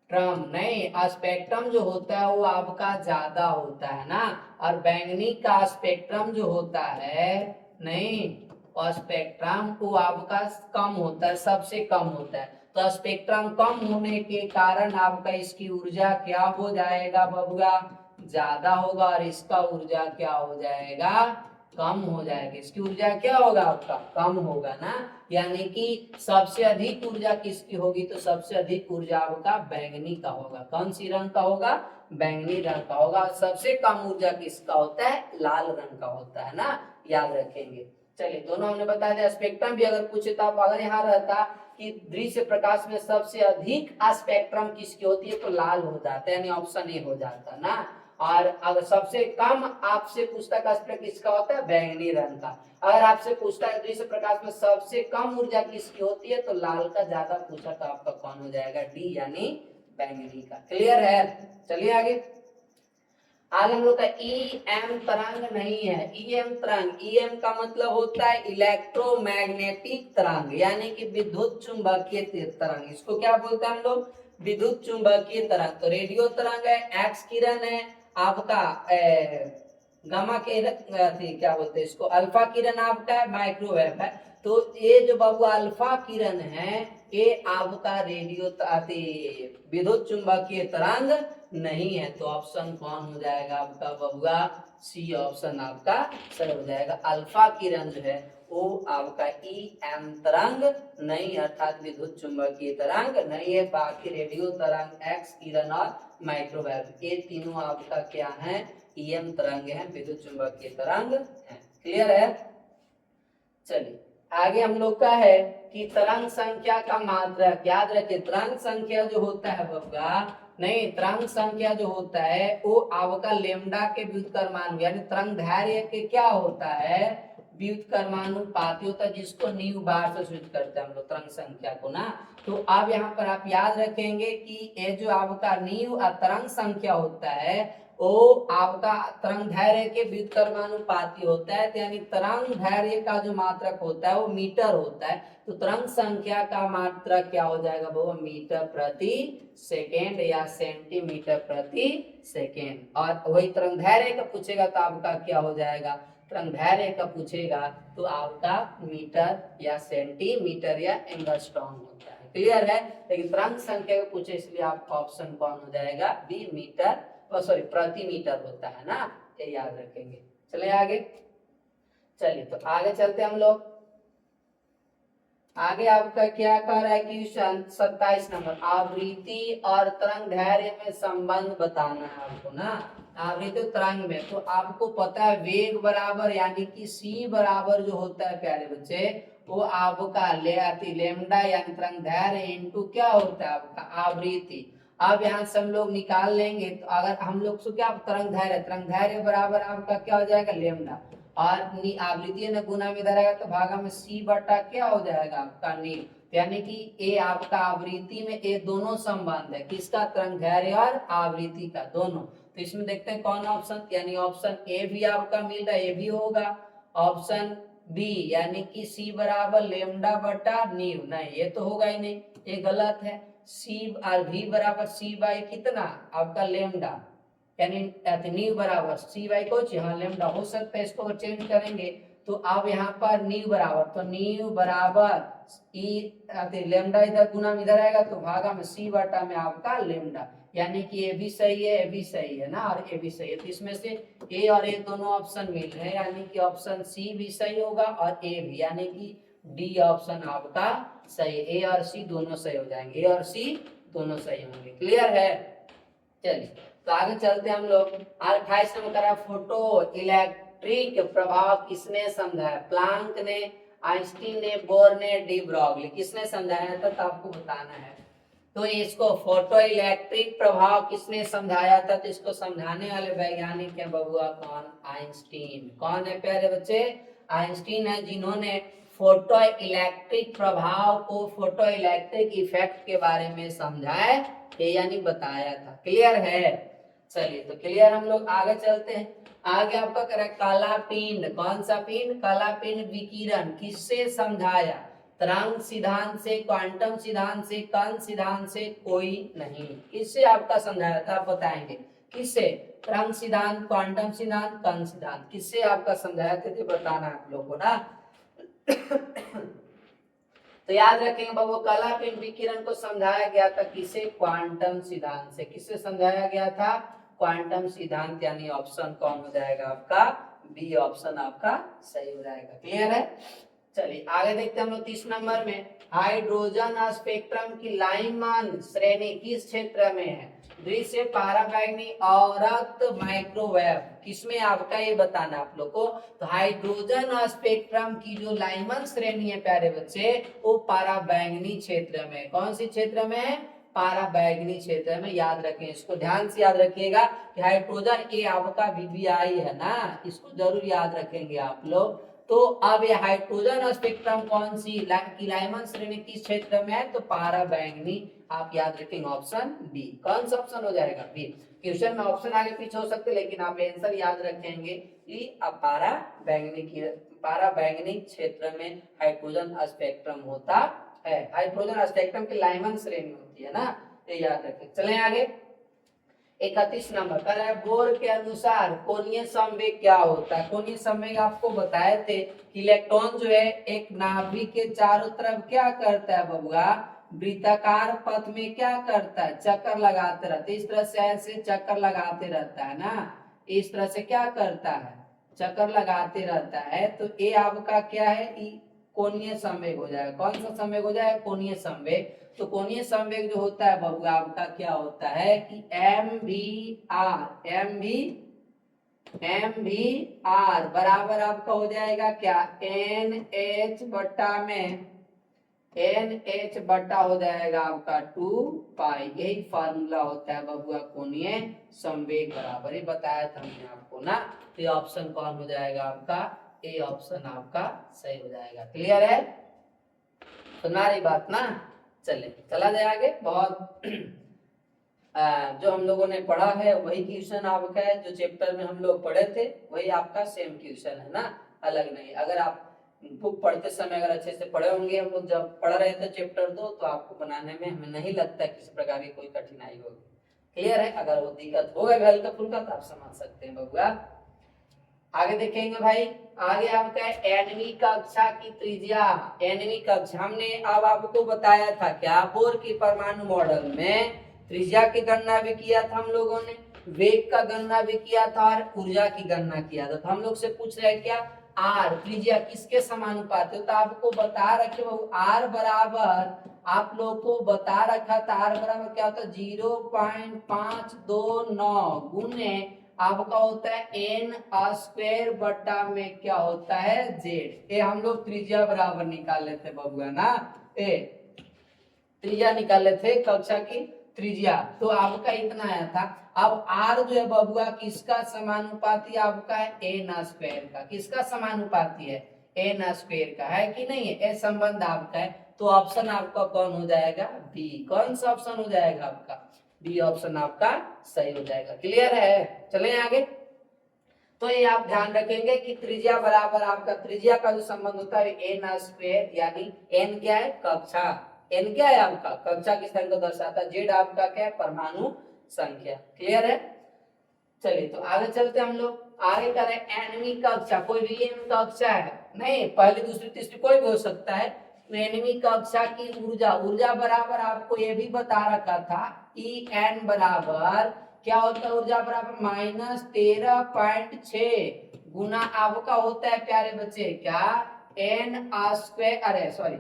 ट्रम नहीं स्पेक्ट्रम जो होता है वो आपका ज्यादा होता है ना, और बैंगनी का स्पेक्ट्रम जो होता है नहीं और स्पेक्ट्रम वो आपका कम होता है, सबसे कम होता है। तो स्पेक्ट्रम कम होने के कारण आपका इसकी ऊर्जा क्या हो जाएगा बबुआ ज्यादा होगा, और इसका ऊर्जा क्या हो जाएगा कम हो जाएगा। इसकी ऊर्जा क्या होगा आपका कम होगा ना, यानी कि सबसे अधिक ऊर्जा किसकी होगी, तो सबसे अधिक ऊर्जा आपका बैंगनी का होगा। कौन सी रंग का होगा बैंगनी रंग का होगा। और सबसे कम ऊर्जा किसका होता है लाल रंग का होता है ना, याद रखेंगे। चलिए दोनों हमने बता दिया। स्पेक्ट्रम भी अगर पूछे तो आप अगर यहाँ रहता कि दृश्य प्रकाश में सबसे अधिक स्पेक्ट्रम किसकी होती है तो लाल हो जाता है, यानी ऑप्शन ए हो जाता ना। और अगर सबसे कम आपसे पूछता का स्पेक्ट्रम किसका होता है बैंगनी रंग का। अगर आपसे पूछता है दृश्य प्रकाश में सबसे कम ऊर्जा किसकी होती है तो लाल का ज्यादा पूछा तो आपका कौन हो जाएगा डी यानी बैंगनी का। क्लियर है, चलिए आगे। आज हम लोग का ई एम तरंग नहीं है, ई एम तरंग, ई एम का मतलब होता है इलेक्ट्रोमैग्नेटिक तरंग यानी कि विद्युत चुंबकीय तरंग। इसको क्या बोलते हैं हम लोग विद्युत चुंबकीय तरंग। तो रेडियो तरंग है, एक्स किरण है आपका, गामा किरण क्या बोलते हैं इसको अल्फा किरण आपका है, माइक्रोवेव है। तो ये जो बाबू अल्फा किरण है ये आपका रेडियो विद्युत चुंबकीय तरंग नहीं है। तो ऑप्शन कौन हो जाएगा आपका बबुआ सी ऑप्शन आपका सही हो जाएगा। अल्फा किरण जो है वो आपका ई एम तरंग नहीं, अर्थात विद्युत चुंबकीय तरंग नहीं है। बाकी रेडियो तरंग, एक्स किरण और माइक्रोवेव ये तीनों आपका क्या है ई एम तरंग है, विद्युत चुंबकीय तरंग है। क्लियर है, चलिए आगे हम लोग का है कि तरंग संख्या का मात्रक। याद रखिए तरंग संख्या जो होता है बबुआ नहीं, तरंग संख्या जो होता है वो आपका लेमडा के व्युत्क्रमानुपाती यानी तरंग दैर्घ्य के क्या होता है व्युत्क्रमानुपाती होता है, जिसको न्यू बार से सूचित करते हैं हम लोग तरंग संख्या को ना। तो अब यहाँ पर आप याद रखेंगे कि ये जो आपका न्यू तरंग संख्या होता है वो आपका तरंग दैर्घ्य के व्युत्क्रमानुपाती होता है, तो यानी तरंग दैर्घ्य का जो मात्रक होता है वो मीटर होता है, तो तरंग संख्या का मात्रक क्या हो जाएगा, वो मीटर प्रति सेकेंड या सेंटीमीटर प्रति सेकेंड। और वही तरंग दैर्घ्य का पूछेगा तो आपका क्या हो जाएगा, तरंग दैर्घ्य का पूछेगा तो आपका मीटर या सेंटीमीटर या एंगस्ट्रॉम होता है। क्लियर है। लेकिन तरंग संख्या को पूछे इसलिए आपका ऑप्शन कौन हो जाएगा, बी, मीटर सॉरी प्रति मीटर होता है ना, ये याद रखेंगे। चले आगे, चलिए तो आगे चलते हम लोग। आगे आपका क्या कह रहा है क्वेश्चन 27 नंबर, आवृत्ति और तरंग दैर्घ्य में संबंध बताना है आपको ना। आवृत्ति और तरंग में तो आपको पता है वेग बराबर यानी कि c बराबर जो होता है प्यारे बच्चे, वो आपका लेमडा यानी तरंग दैर्घ्य इनटू क्या होता है आपका आवृत्ति। अब यहाँ से हम लोग निकाल लेंगे, तो अगर हम लोग से क्या तरंग दैर्घ्य बराबर आपका क्या हो जाएगा लेमडा, और आवृत्ति ने गुना में इधर आएगा तो भागा में c बटा क्या हो जाएगा आपका नील, यानी कि ए आपका आवृत्ति में ए दोनों संबंध है, किसका, तरंग दैर्घ्य और आवृत्ति का दोनों। तो इसमें देखते हैं कौन ऑप्शन, यानी ऑप्शन ए भी आपका मिल रहा है, ए भी होगा। ऑप्शन बी यानी कि c बराबर लेमडा बटा नीव, नहीं ये तो होगा ही नहीं, ये गलत है। c और v बराबर c बाई कितना आपका लेमडा, यानी नीव बराबर सी बाई कुछ यहाँ लेमडा हो सकता है, इसको अगर चेंज करेंगे तो अब यहाँ पर नीव बराबर, तो नीव बराबर ई लेमडा इधर गुना में इधर आएगा तो भागा में सी बटा में आपका लेमडा, यानी कि ये भी सही है, ये भी सही है ना, और ये भी सही है। तो इसमें से ए और ए दोनों ऑप्शन मिल रहे हैं, यानी कि ऑप्शन सी भी सही होगा और ए भी, यानी कि डी ऑप्शन आपका सही, ए और सी दोनों सही हो जाएंगे, ए और सी दोनों सही होंगे। क्लियर है। चलिए तो आगे चलते हम लोग। 28 नंबर करा फोटो इलेक्ट्रिक प्रभाव किसने समझाया, प्लांक ने, आइंस्टीन ने, बोर ने, डी ब्रॉगली, किसने समझाया था, तो आपको बताना है। तो इसको फोटो इलेक्ट्रिक प्रभाव किसने समझाया था, तो इसको समझाने वाले वैज्ञानिक है बबुआ कौन, आइंस्टीन। कौन है प्यारे बच्चे, आइंस्टीन है, जिन्होंने फोटो इलेक्ट्रिक प्रभाव को, फोटो इलेक्ट्रिक इफेक्ट के बारे में समझाया यानी बताया था। क्लियर है। चलिए तो क्लियर, हम लोग आगे चलते हैं। आगे आपका कह रहा है काला पिंड, कौन सा पिंड, काला पिंड विकिरण किससे समझाया, तरंग सिद्धांत से, क्वांटम सिद्धांत से, कण सिद्धांत से, कोई नहीं, किससे आपका समझाया था, आप बताएंगे किससे, तरंग सिद्धांत, क्वांटम सिद्धांत, कण सिद्धांत, किससे आपका समझाया थे, तो बताना आप लोगों को ना। तो याद रखेंगे बाबू, काला पिंड विकिरण को समझाया गया था किसे, क्वांटम सिद्धांत से। किससे समझाया गया था, क्वांटम सिद्धांत, यानी ऑप्शन कौन हो जाएगा आपका, बी ऑप्शन आपका सही हो जाएगा। क्लियर है। चलिए आगे देखते हैं हम लोग 30 नंबर में, हाइड्रोजन स्पेक्ट्रम की लाइमन श्रेणी किस क्षेत्र में है, दृश्य, पाराबैंगनी, औरत, माइक्रोवेव, किसमें आपका ये बताना आप लोग को। तो हाइड्रोजन स्पेक्ट्रम की जो लाइमन श्रेणी है प्यारे बच्चे, वो पाराबैंगनी क्षेत्र में, कौन सी क्षेत्र में है, पाराबैंगनी क्षेत्र में। याद रखें, इसको ध्यान से याद रखिएगा कि हाइड्रोजन ये आपका वीवीआई है ना, इसको जरूर याद रखेंगे आप लोग। तो अब ये हाइड्रोजन स्पेक्ट्रम कौन सी की लाइमन श्रेणी किस क्षेत्र में है, तो पाराबैंगनी, आप याद रखेंगे ऑप्शन बी। कौन सा ऑप्शन हो जाएगा, बी। क्वेश्चन में ऑप्शन आगे पीछे हो सकते, लेकिन आप आंसर याद रखेंगे कि अब पाराबैंगनी क्षेत्र में हाइड्रोजन स्पेक्ट्रम होता है, हाइड्रोजन स्पेक्ट्रम की लाइमन श्रेणी होती है ना, ये याद रखें। चलें आगे। 31 नंबर कर रहा है, बोर के अनुसार कोणीय संवेग क्या होता है। कोणीय संवेग आपको बताए थे कि इलेक्ट्रॉन जो है एक नाभिक के चारों तरफ क्या करता है बबुआ, वृत्ताकार पथ में क्या करता है, चक्कर लगाते रहता है, इस तरह से ऐसे चक्कर लगाते रहता है ना, इस तरह से क्या करता है, चक्कर लगाते रहता है। तो ये आपका क्या है, कोणीय संवेग हो जाएगा। कौन सा संवेग हो जाएगा, कोणीय संवेग। तो कोणीय संवेग जो होता है बबुआ आपका क्या होता है कि mv/r बराबर आपका हो जाएगा क्या, NH बट्टा में NH बट्टा हो जाएगा आपका 2 पाई, यही फार्मूला होता है बबुआ कोणीय संवेग बराबर, ये बताया था हमने आपको ना। तो ये ऑप्शन कौन हो जाएगा आपका, ए ऑप्शन आपका सही हो जाएगा। क्लियर है, सुना रही बात ना। चले चला जाए आगे। बहुत जो हम लोगों ने पढ़ा है वही क्वेश्चन आपका है, जो चैप्टर में हम लोग पढ़े थे वही आपका सेम क्वेश्चन है ना, अलग नहीं। अगर आप बुक पढ़ते समय अगर अच्छे से पढ़े होंगे, हम लोग जब पढ़ रहे थे चैप्टर 2, तो आपको बनाने में हमें नहीं लगता किसी प्रकार की कोई कठिनाई होगी। क्लियर है? अगर वो दिक्कत होगा भी हल्का फुल्का तो आप समझ सकते हैं बबुआ। आगे देखेंगे भाई, आगे आपका है 8वीं कक्षा की त्रिज्या। 8वीं कक्षा हमने अब आपको बताया था क्या, बोर की परमाणु मॉडल में त्रिज्या की गणना भी किया था हम लोगों ने, वेग का गणना भी किया था और ऊर्जा की गणना किया था। तो हम लोग से पूछ रहे हैं क्या, आर त्रिज्या किसके समानुपाती है? तो आपको बता रखे आर बराबर, आप लोग को बता रखा था आर बराबर क्या होता है 0.529 गुने आपका होता है n स्क्वायर बटा में क्या होता है जेड। ये हम लोग त्रिज्या बराबर निकाल लेते बबुआ ना, ए त्रिज्या निकाले थे कक्षा की त्रिज्या, तो आपका इतना आया था। अब आर जो है बबुआ किसका समानुपाती आपका है एन स्क्वायर का, किसका समानुपाती है एन स्क्वायर का, है कि नहीं है? ये संबंध आपका है, तो ऑप्शन आपका कौन हो जाएगा बी। कौन सा ऑप्शन हो जाएगा आपका बी ऑप्शन आपका सही हो जाएगा। क्लियर है? चले आगे। तो ये आप ध्यान रखेंगे कि त्रिज्या बराबर आपका त्रिज्या का जो संबंध होता है एन स्क्वायर, यानी एन क्या है कक्षा, एन क्या है आपका कक्षा की संख्या को दर्शाता है, जेड आपका क्या है परमाणु संख्या। क्लियर है? चलिए तो आगे चलते हम लोग, आगे करें 8वीं कक्षा। कोई भी एन कक्षा है नहीं, पहली दूसरी तीसरी कोई भी हो सकता है। 8वीं कक्षा की ऊर्जा, ऊर्जा बराबर आपको ये भी बता रखा था ई एन बराबर क्या होता है, ऊर्जा बराबर -13.6 गुना आपका होता है प्यारे बच्चे क्या एन स्क्वायर, अरे सॉरी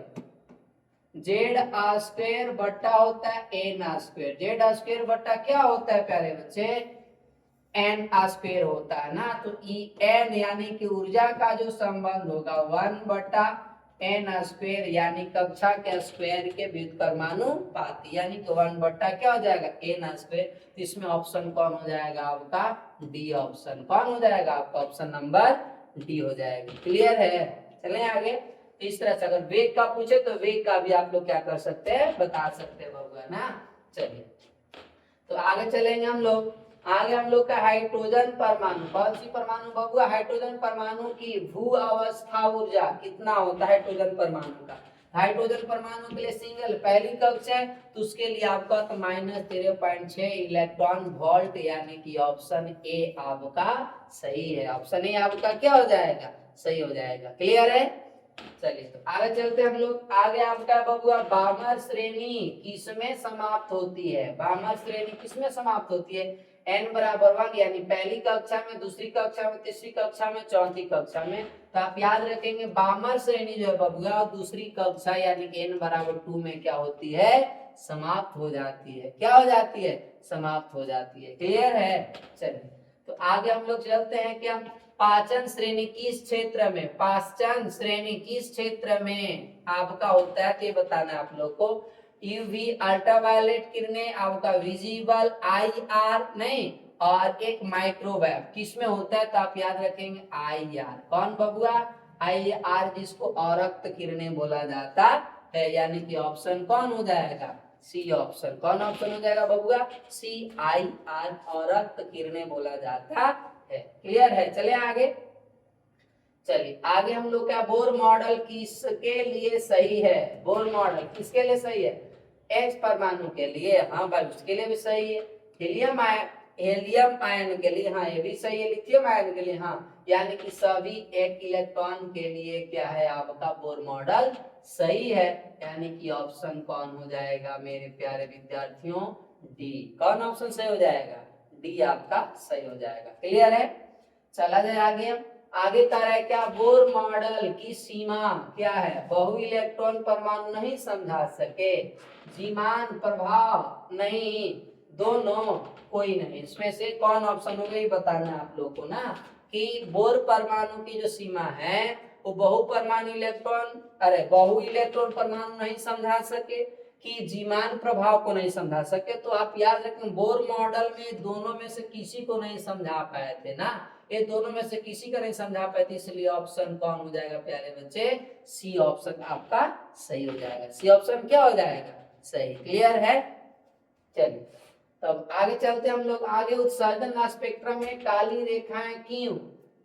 जेड स्क्वायर बट्टा होता है एन स्क्वायर। जेड स्क्वायर बट्टा क्या होता है प्यारे बच्चे एन स्क्वायर होता है ना, तो ई एन यानी कि ऊर्जा का जो संबंध होगा 1 बटा एन स्क्वायर, यानी कक्षा के स्क्वायर के व्युत्क्रमानुपाती, यानी कि 1 बटा क्या हो जाएगा एन स्क्वायर। तो इसमें ऑप्शन कौन हो जाएगा आपका डी ऑप्शन। कौन हो जाएगा आपका ऑप्शन नंबर डी हो जाएगा। क्लियर है? चलें आगे। तो इस तरह से अगर वेग का पूछे तो वेग का भी आप लोग क्या कर सकते हैं बता सकते हैं बबुआ ना। चलिए तो आगे चलेंगे हम लोग, आगे हम लोग का हाइड्रोजन परमाणु, कौन सी परमाणु बबुआ हाइड्रोजन परमाणु की भू अवस्था ऊर्जा कितना होता है हाइड्रोजन परमाणु का। हाइड्रोजन परमाणु के लिए सिंगल पहली कक्षा है तो उसके लिए आपका तो -13.6 इलेक्ट्रॉन वोल्ट, यानी कि ऑप्शन ए आपका सही है। ऑप्शन ए आपका क्या हो जाएगा सही हो जाएगा। क्लियर है? चलिए तो आगे चलते हम लोग, आगे आपका बबुआ बामर श्रेणी किसमें समाप्त होती है, बामर श्रेणी किसमें समाप्त होती है n बराबर 1, यानी पहली कक्षा में, दूसरी कक्षा में, तीसरी कक्षा में, चौथी कक्षा में। तो आप याद रखेंगे बामर श्रेणी जो है बबुआ दूसरी कक्षा यानी कि n बराबर 2 में क्या होती है समाप्त हो जाती है। क्या हो जाती है समाप्त हो जाती है। क्लियर है? चलिए तो आगे हम लोग चलते हैं क्या, पाचन श्रेणी किस क्षेत्र में, पाचन श्रेणी किस क्षेत्र में आपका होता है ये बताना है आप लोग को। यूवी अल्ट्रावायलेट किरणें, आपका विजिबल आईआर नहीं, और एक माइक्रोवेव किसमें होता है तो आप याद रखेंगे आईआर। कौन बबुआ आईआर, जिसको अरक्त किरणें बोला जाता है, यानी कि ऑप्शन कौन हो जाएगा सी ऑप्शन। कौन ऑप्शन हो जाएगा बबुआ सी आईआर, अरक्त किरणें बोला जाता है। क्लियर है? चले आगे। चलिए आगे हम लोग का बोर मॉडल किसके लिए सही है, बोर मॉडल किसके लिए सही है एच परमाणु के लिए, हाँ भाई उसके लिए भी सही है। हीलियम आयन, हीलियम आयन के लिए हाँ ये भी सही है। लिथियम आयन के लिए हाँ, यानी कि सभी एक इलेक्ट्रॉन के लिए क्या है आपका बोर मॉडल सही है, यानी कि ऑप्शन कौन हो जाएगा मेरे प्यारे विद्यार्थियों डी। कौन ऑप्शन सही हो जाएगा डी आपका सही हो जाएगा। क्लियर है? चला जाए आगे। आगे कह रहा है क्या बोर मॉडल की सीमा क्या है, बहु इलेक्ट्रॉन परमाणु नहीं समझा सके, जीमान प्रभाव नहीं, दोनों कोई नहीं। इसमें से कौन ऑप्शन होगा ये बताना है आप लोग को ना, कि बोर परमाणु की जो सीमा है वो बहु परमाणु इलेक्ट्रॉन, अरे बहु इलेक्ट्रॉन परमाणु नहीं समझा सके, कि जीमान प्रभाव को नहीं समझा सके। तो आप याद रखें बोर मॉडल में दोनों में से किसी को नहीं समझा पाए थे ना, ये दोनों में से किसी को नहीं समझा पाए थे, इसलिए ऑप्शन कौन हो जाएगा प्यारे बच्चे सी ऑप्शन आपका सही हो जाएगा। सी ऑप्शन क्या हो जाएगा सही। क्लियर है? चलिए तब आगे चलते हम लोग आगे। उत्सर्जन स्पेक्ट्रम में काली रेखाएं क्यों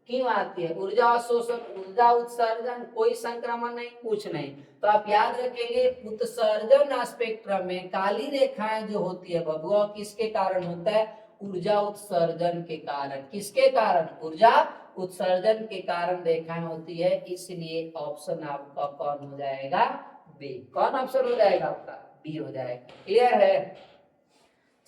क्यों आती है? ऊर्जा अवशोषण, ऊर्जा उत्सर्जन, कोई संक्रमण नहीं, कुछ नहीं। तो आप याद रखेंगे उत्सर्जन स्पेक्ट्रम में काली रेखाएं जो होती है बबुआ किसके कारण होता है? ऊर्जा उत्सर्जन के कारण। किसके कारण? ऊर्जा उत्सर्जन के कारण रेखाएं होती है, इसलिए ऑप्शन आपका कौन हो जाएगा? बी। कौन ऑप्शन हो जाएगा आपका? बी हो जाएगा। क्लियर है?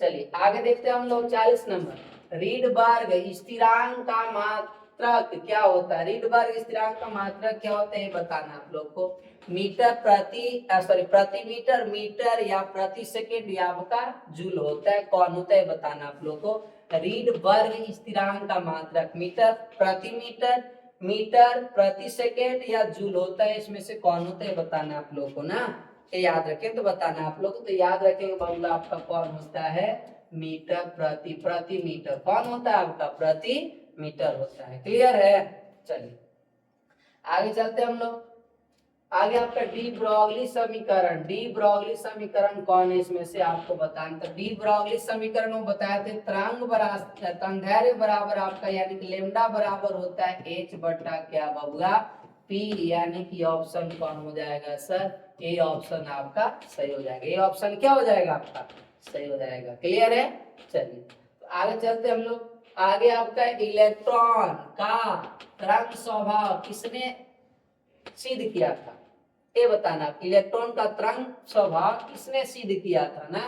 चलिए आगे देखते हैं हम लोग 40 नंबर। रीडबर्ग स्थिरांक का मात्रक क्या होता है? रीडबर्ग स्थिरांक का मात्रक क्या होता है बताना आप लोग को। मीटर प्रति मीटर, मीटर या प्रति सेकेंड या आपका जूल होता है। कौन होता है बताना आप लोग को। रीडबर्ग स्थिरांक का मात्रक मीटर प्रति मीटर, मीटर प्रति सेकेंड या जूल होता है। इसमें से कौन होता है बताना आप लोग को ना। ये याद रखें तो बताना आप लोग। तो याद रखेंगे बबुला आपका कौन होता है? मीटर प्रति मीटर। कौन होता है आपका? प्रति मीटर होता है। क्लियर है? चलिए आगे चलते हम लोग। आगे आपका डी ब्रॉगली समीकरण। डी ब्रॉगली समीकरण कौन है इसमें से आपको बताना। तो डी ब्रॉगली समीकरण में बताए थे तंगैर्य बराबर आपका यानी कि लेमडा बराबर होता है एच बटा क्या बबुआ? पी। यानी कि ऑप्शन कौन हो जाएगा सर? ए ऑप्शन आपका सही हो जाएगा। ये ऑप्शन क्या हो जाएगा आपका? सही हो जाएगा। क्लियर है? चलिए तो आगे चलते हम लोग। आगे आपका इलेक्ट्रॉन का तरंग स्वभाव किसने सिद्ध किया था? ये बताना। इलेक्ट्रॉन का तरंग स्वभाव किसने सिद्ध किया था ना?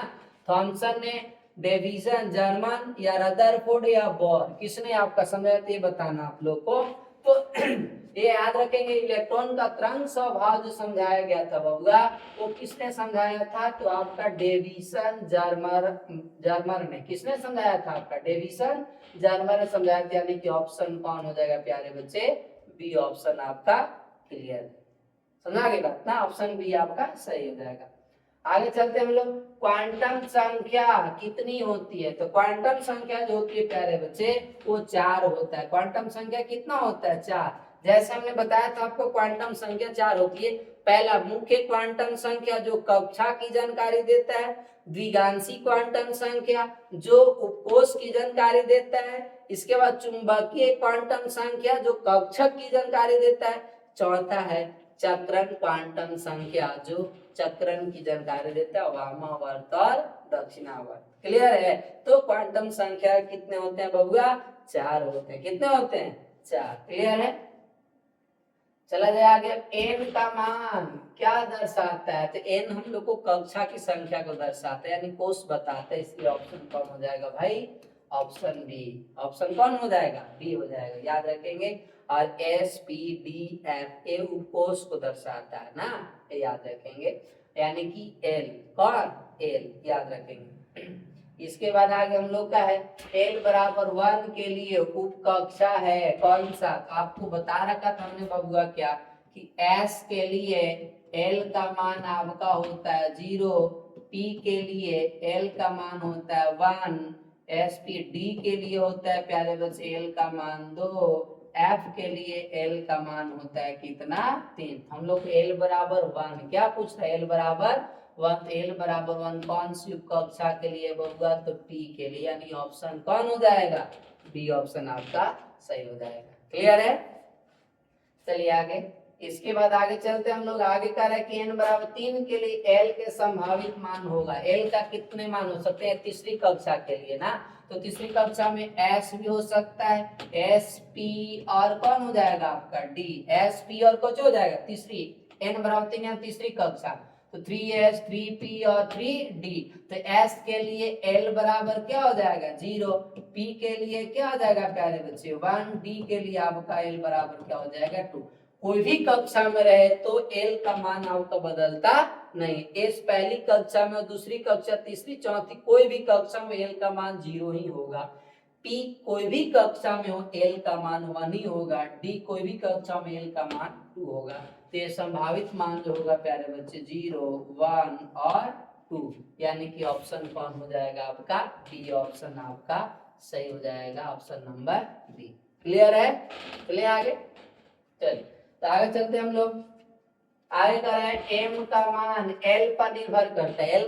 थॉमसन ने, डेविसन, जर्मन या रदरफोर्ड या बोर? किसने आपका समझाया? ये बताना आप लोग को। तो ये याद रखेंगे इलेक्ट्रॉन का तरंग स्वभाव जो समझाया गया था बबुआ वो किसने समझाया था? तो आपका डेविसन जर्मन ने। किसने समझाया था? आपका डेविसन जर्मन ने समझाया था। यानी कि ऑप्शन कौन हो जाएगा प्यारे बच्चे? बी ऑप्शन आपका क्लियर है। समझा गई बात ना? ऑप्शन बी आपका सही हो जाएगा। आगे चलते हम लोग। क्वांटम संख्या कितनी होती है? तो क्वांटम संख्या जो होती है प्यारे बच्चे वो 4 होता है। क्वांटम संख्या कितना होता है? 4। जैसे हमने बताया था आपको क्वांटम संख्या 4 होती है। पहला मुख्य क्वांटम संख्या जो कक्षा की जानकारी देता है, द्विगांशी क्वांटम संख्या जो उपकोष की जानकारी देता है, इसके बाद चुंबकीय क्वांटम संख्या जो कक्षक की जानकारी देता है, चौथा है चक्रण क्वांटम संख्या जो चक्रण की जानकारी देता है, वामावर्त और दक्षिणावर्त। क्लियर है? तो क्वांटम संख्या कितने होते हैं बबुआ? 4 होते हैं। कितने होते हैं? 4। क्लियर है? चला जाए आगे। एन का मान क्या दर्शाता है? तो एन हम लोग को कक्षा की संख्या को दर्शाता है यानी कोष बताता है, इसलिए ऑप्शन कौन हो जाएगा भाई? Option B. ऑप्शन कौन हो जाएगा? बी हो जाएगा। याद रखेंगे। और एस पी डी एफ ए उपकोष को दर्शाता है ना, ये याद रखेंगे। यानी कि एल कौन? एल याद रखेंगे। इसके बाद आगे हम लोग का है एल बराबर 1 के लिए उपकक्षा है कौन सा? आपको बता रखा था हमने बबुआ क्या कि एस के लिए एल का मान आपका होता है 0, पी के लिए एल का मान होता है 1, एस पी डी के लिए होता है प्यारे बच्चे एल का मान 2, एफ के लिए एल का मान होता है कितना? 3। हम लोग एल बराबर 1 क्या पूछ रहे हैं? एल बराबर 1। एल बराबर 1 कौन सी कक्षा के लिए बबुआ? तो पी के लिए। यानी ऑप्शन कौन हो जाएगा? बी ऑप्शन आपका सही हो जाएगा। क्लियर है? चलिए आगे। इसके बाद आगे चलते हम लोग। आगे कह रहे हैं कि n बराबर 3 के लिए एल के संभावित मान होगा। एल का कितने मान हो सकते हैं तीसरी कक्षा के लिए ना? तो तीसरी कक्षा में एस भी हो सकता है, एस पी और कौन हो जाएगा आपका? डी। एस पी और कुछ हो जाएगा तीसरी। n बराबर 3 तीसरी कक्षा तो 3s 3p और 3d। तो s के लिए l बराबर क्या हो जाएगा? 0, p के लिए क्या हो जाएगा प्यारे बच्चे? 1, d के लिए आपका l बराबर क्या हो जाएगा? 2। कोई भी कक्षा में रहे तो l का मान आपका बदलता नहीं। s पहली कक्षा में, दूसरी कक्षा, तीसरी, चौथी, कोई भी कक्षा में l का मान 0 ही होगा। p कोई भी कक्षा में हो l का मान 1 ही होगा। d कोई भी कक्षा में l का मान 2 होगा। तो ये संभावित मान जो होगा प्यारे बच्चे 0, 1 और 2। यानी कि ऑप्शन कौन हो जाएगा आपका? बी ऑप्शन आपका सही हो जाएगा। Option number B. क्लियर है? चलिए आगे। चलिए तो आगे चलते हम लोग। आगे कह रहा है एम का मान एल पर निर्भर करता है।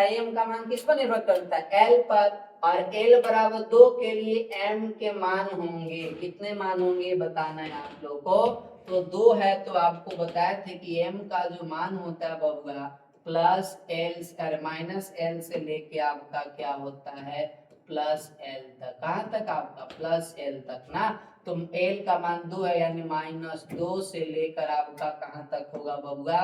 एम का मान किस पर निर्भर करता है? एल पर। और एल बराबर 2 के लिए एम के मान होंगे, कितने मान होंगे बताना है आप लोग को। तो 2 है तो आपको बताए थे कि एम का जो मान होता है बबुआ प्लस एल माइनस एल से लेके आपका क्या होता है प्लस एल तक। कहां तक आपका प्लस एल तक ना। तो एल का मान 2 है यानी -2 से लेकर आपका कहां तक होगा बबुआ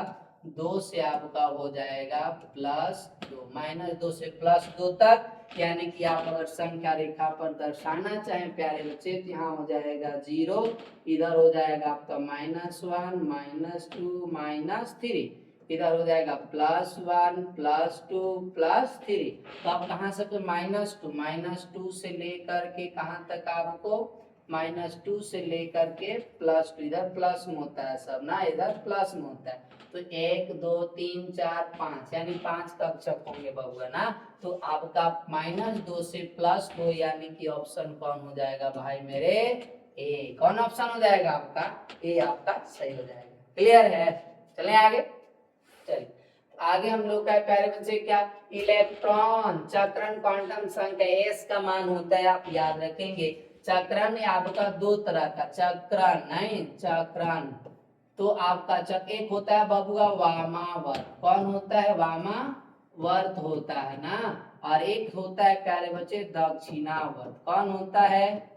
2 से आपका हो जाएगा +2, -2 से +2 तक। यानी कि आप अगर संख्या रेखा पर दर्शाना चाहें प्यारे बच्चे तो यहाँ हो जाएगा 0, इधर हो जाएगा आपका -1 -2 -3, इधर हो जाएगा +1 +2 +3। तो आप कहाँ से तो -2 से लेकर के कहाँ तक आपको -2 से लेकर के +2, इधर प्लस में होता है सब ना, इधर प्लस में होता है। तो 1 2 3 4 5 यानी 5 कक्षक होंगे बबुआ ना। तो आपका -2 से +2 यानी कि ऑप्शन कौन हो जाएगा भाई मेरे ए। कौन ऑप्शन हो जाएगा आपका ए, आपका सही हो जाएगा। क्लियर है? चलें आगे। चलिए आगे हम लोग का प्यारे बच्चे क्या इलेक्ट्रॉन चक्रण क्वांटम संख्या एस का मान होता है, आप याद रखेंगे। चक्रण आपका 2 तरह का चक्रण नहीं चक्रण। तो आपका एक होता है बबुआ वामावर्त। कौन होता है? वामावर्त होता है ना। और एक होता है प्यारे बच्चे दक्षिणावर्त। कौन होता है?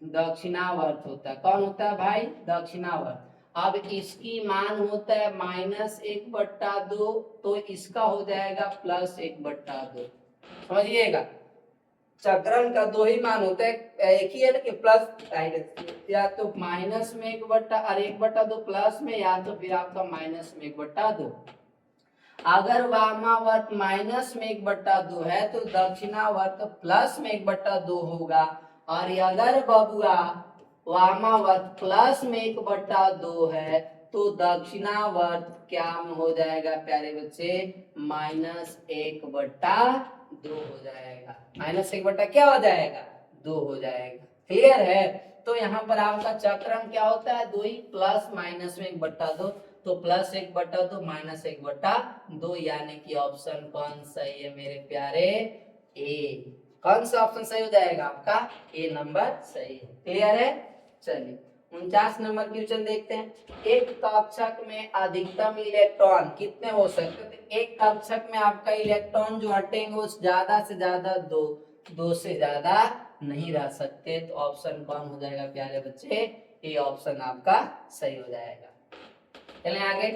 दक्षिणावर्त होता है। कौन होता है भाई? दक्षिणावर्त। अब इसकी मान होता है -1/2, तो इसका हो जाएगा +1/2। समझिएगा चक्रण का 2 ही मान होता है, एक ही है ना कि प्लस या तो माइनस में 1/2 प्लस में, या तो फिर आपका -1/2। अगर वामावर्त -1/2 है तो दक्षिणावर्त +1/2 होगा। और अगर बबुआ वामावर्त +1/2 है तो दक्षिणावर्त क्या हो जाएगा प्यारे बच्चे -1/2 हो जाएगा। -1 क्या हो जाएगा 2 हो जाएगा। क्लियर है? तो यहाँ पर आपका चक्रण क्या होता है 2 ही, प्लस माइनस में 1/2। तो +1/2 -1/2 यानी कि ऑप्शन कौन सही है मेरे प्यारे ए। कौन सा ऑप्शन सही हो जाएगा आपका ए नंबर सही है। क्लियर है? चलिए 49 नंबर क्वेश्चन देखते हैं। एक कक्षक में अधिकतम इलेक्ट्रॉन कितने हो सकते हैं? तो एक कक्षक में आपका इलेक्ट्रॉन जो हटेंगे वो ज्यादा से ज्यादा 2 से ज्यादा नहीं रह सकते। तो ऑप्शन कौन हो जाएगा प्यारे बच्चे ए ऑप्शन आपका सही हो जाएगा। चलें आगे।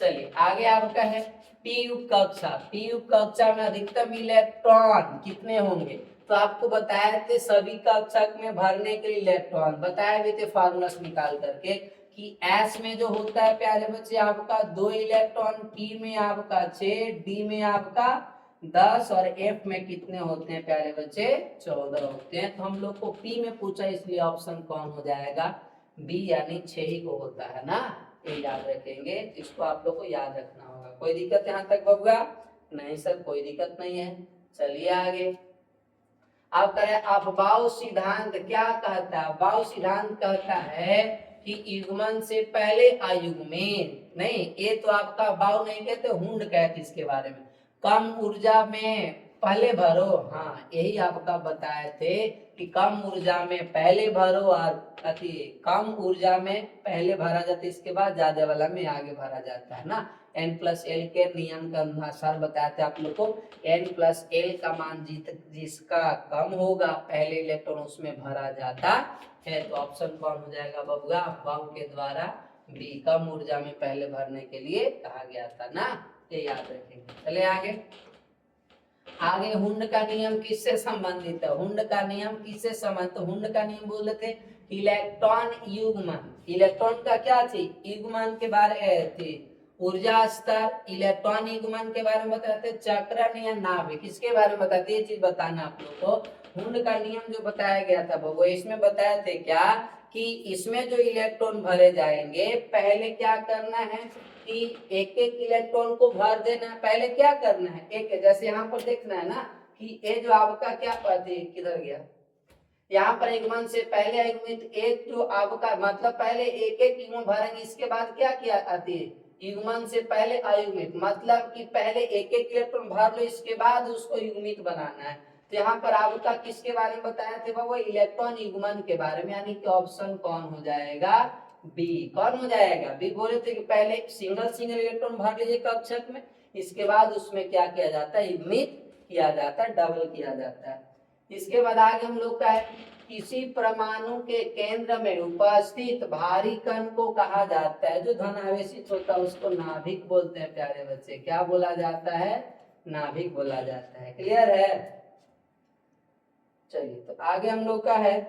चलिए आगे आपका है पी युक्त कक्षा। पी युक्त कक्षा में अधिकतम इलेक्ट्रॉन कितने होंगे? तो आपको बताए थे सभी कक्षक में भरने के लिए इलेक्ट्रॉन बताए भी थे फार्मूला निकाल करके कि एस में जो होता है प्यारे बच्चे आपका 2 इलेक्ट्रॉन, पी में आपका 6, डी में आपका 10 और एफ में कितने होते हैं प्यारे बच्चे 14 होते हैं। तो हम लोग को पी में पूछा इसलिए ऑप्शन कौन हो जाएगा बी यानी 6 ही को होता है ना। ये याद रखेंगे, इसको आप लोग को याद रखना होगा। कोई दिक्कत यहाँ तक बबुआ? नहीं सर कोई दिक्कत नहीं है। चलिए आगे आप करें अपवाह सिद्धांत क्या कहता है? अपवाह सिद्धांत कहता है कि युग्मन से पहले अयुग्मेन नहीं, ये तो आपका भाव नहीं कहते हुंड कहते इसके बारे में। कम ऊर्जा में पहले भरो, हाँ यही आपका बताए थे कि कम ऊर्जा में पहले भरो और अति कम ऊर्जा में पहले भरा जाता है, इसके बाद ज्यादा वाला में आगे भरा जाता है ना। n+l के नियम के अनुसार बताए थे आप लोग को n+l का मान जिसका कम होगा पहले इलेक्ट्रॉन उसमें भरा जाता है। तो ऑप्शन कौन हो जाएगा बबुआ वाव के द्वारा बी, कम ऊर्जा में पहले भरने के लिए कहा गया था ना। ये याद रखेंगे। चले आगे। आगे हुंड का नियम किससे संबंधित है? हुंड का नियम किससे संबंधित? हुंड का नियम बोले थे इलेक्ट्रॉन युग्मन। इलेक्ट्रॉन का क्या थी युग्मन के बारे थी ऊर्जा स्तर, इलेक्ट्रॉन युग्मन के बारे में बताते चक्रण या नाभिक, इसके बारे में बताते ये चीज बताना आप लोग को। हुंड का नियम जो बताया गया था वो इसमें बताए थे क्या कि इसमें जो इलेक्ट्रॉन भरे जाएंगे पहले क्या करना है कि एक एक इलेक्ट्रॉन को भर देना। पहले क्या करना है एक जैसे यहाँ पर देखना है ना कि ये जो आपका क्या किधर गया यहाँ पर युग्मन से पहले युग्मित एक जो आपका मतलब पहले एक एक युग्म भरेंगे, इसके बाद क्या किया आती है, युग्मन से पहले अयुग्मित, मतलब कि पहले एक एक इलेक्ट्रॉन भर लो, इसके बाद उसको युग्मित बनाना है। तो यहाँ पर आपका किसके बारे में बताया थे बाबू, इलेक्ट्रॉन युग्मन के बारे में, यानी कि ऑप्शन कौन हो जाएगा, बी। कौन हो जाएगा, बी। बोले थे कि पहले सिंगल सिंगल इलेक्ट्रॉन भर लीजिए कक्षक में, इसके बाद उसमें क्या किया जाता है, युग्मित किया जाता है, डबल किया जाता है। इसके बाद आगे हम लोग का है, किसी परमाणु के केंद्र में उपस्थित भारी कण को कहा जाता है, जो धनावेशित होता है उसको नाभिक बोलते हैं प्यारे बच्चे। क्या बोला जाता है, नाभिक बोला जाता है। क्लियर है। चलिए तो आगे हम लोग का है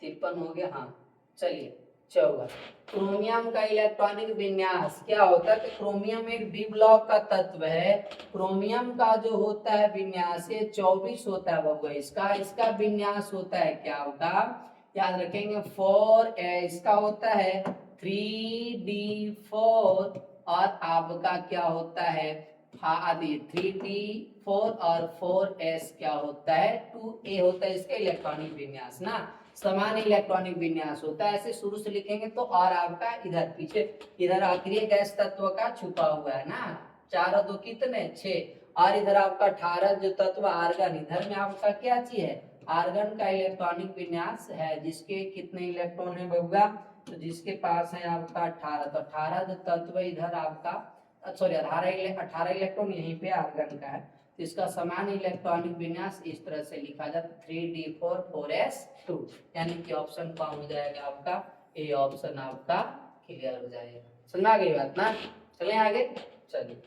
53 हो गया। हाँ चलिए 14, क्रोमियम का इलेक्ट्रॉनिक विन्यास क्या होता है। तो क्रोमियम एक डी ब्लॉक का तत्व है। क्रोमियम का जो होता है विन्यास ये 24 होता है बाबू, इसका विन्यास होता है क्या होगा, याद रखेंगे 4 इसका होता है 3d4, और आपका क्या होता है 3d4 और 4s क्या होता है 2a होता है इसका इलेक्ट्रॉनिक विन्यास ना, समान इलेक्ट्रॉनिक विन्यास होता है। ऐसे शुरू से लिखेंगे तो, और आपका इधर पीछे इधर आखिरी गैस तत्व का छुपा हुआ है ना, 4 और 2 कितने 6, और इधर आपका 18 जो तत्व आर्गन, इधर में आपका क्या चीज है, आर्गन का इलेक्ट्रॉनिक विन्यास है, जिसके कितने इलेक्ट्रॉन है बबुआ, तो जिसके पास है आपका 18, तो 18 जो तत्व इधर आपका सॉरी 18 इलेक्ट्रॉन यहीं पे आर्गन का है, तो इसका समान इलेक्ट्रॉनिक विन्यास इस तरह से लिखा जाता है 3d4 4s2, यानी कि ऑप्शन कौन हो जाएगा आपका, ए ऑप्शन आपका क्लियर हो जाएगा। समझ आ गई बात ना। चलें आगे। चलिए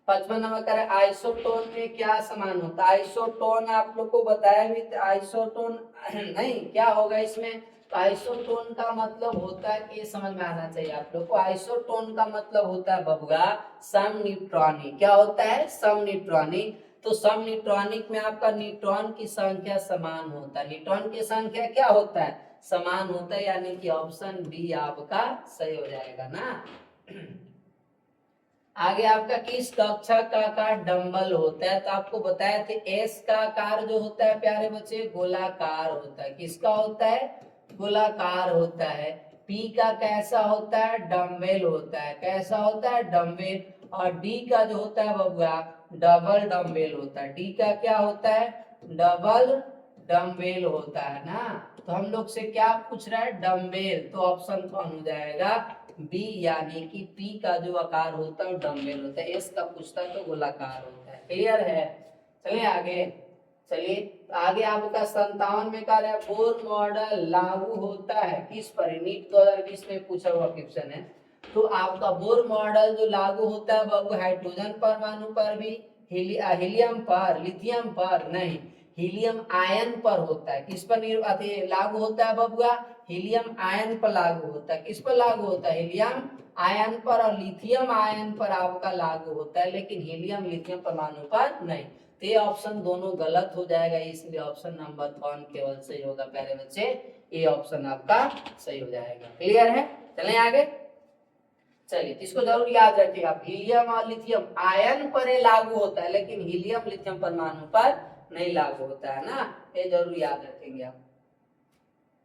55 नंबर कर आइसोटोन में क्या समान होता है। आइसोटोन आप लोग को बताया भी, आइसोटोन नहीं क्या होगा इसमें, तो आइसोटोन का मतलब होता है कि ये समझ में आना चाहिए आप लोग को, आइसोटोन का मतलब होता है बबुआ समन्यूट्रॉनिक। क्या होता है, समन्यूट्रॉनिक। तो समन्यूट्रॉनिक में आपका न्यूट्रॉन की संख्या समान होता है, न्यूट्रॉन की संख्या क्या होता है, समान होता है, यानी कि ऑप्शन बी आपका सही हो जाएगा ना। आगे आपका किस कक्षा का आकार डंबल होता है, तो आपको बताया थे एस का आकार जो होता है प्यारे बच्चे गोलाकार होता है। किसका होता है, गोलाकार होता है। पी का कैसा होता है, डम्बेल होता है। कैसा होता है, डम्बेल। और डी का जो होता है बबुआ डबल डम्बेल होता है। डी का क्या होता है, डबल डम्बेल होता है ना। तो हम लोग से क्या पूछ रहा है, डम्बेल, तो ऑप्शन कौन हो जाएगा, बी, यानी कि पी का जो आकार होता है वो डम्बेल होता है, एस का पूछता है तो गोलाकार होता है। क्लियर है। चलिए आगे। चलिए आगे आपका 57 में कह रहा है बोर मॉडल लागू होता है किस पर, नीट 2020 में पूछा हुआ क्वेश्चन है। तो आपका बोर मॉडल जो लागू होता है वो हाइड्रोजन परमाणु पर भी, हीलियम पर, लिथियम पर नहीं, हीलियम आयन पर होता है। किस पर लागू होता है बबुआ, हीलियम आयन पर लागू होता है। किस पर लागू होता है, हीलियम आयन पर और लिथियम आयन पर आपका लागू होता है, लेकिन हीलियम लिथियम परमाणु पर नहीं। तो ये ऑप्शन दोनों गलत हो जाएगा, इसलिए ऑप्शन नंबर कौन केवल सही होगा प्यारे बच्चे, ये ऑप्शन आपका सही हो जाएगा। क्लियर है। चलें आगे। चलिए इसको जरूर याद रखिएगा, हीलियम और लिथियम आयन पर ये लागू होता है, लेकिन हीलियम लिथियम परमाणु पर नहीं लागू होता है ना, ये जरूर याद रखेंगे आप।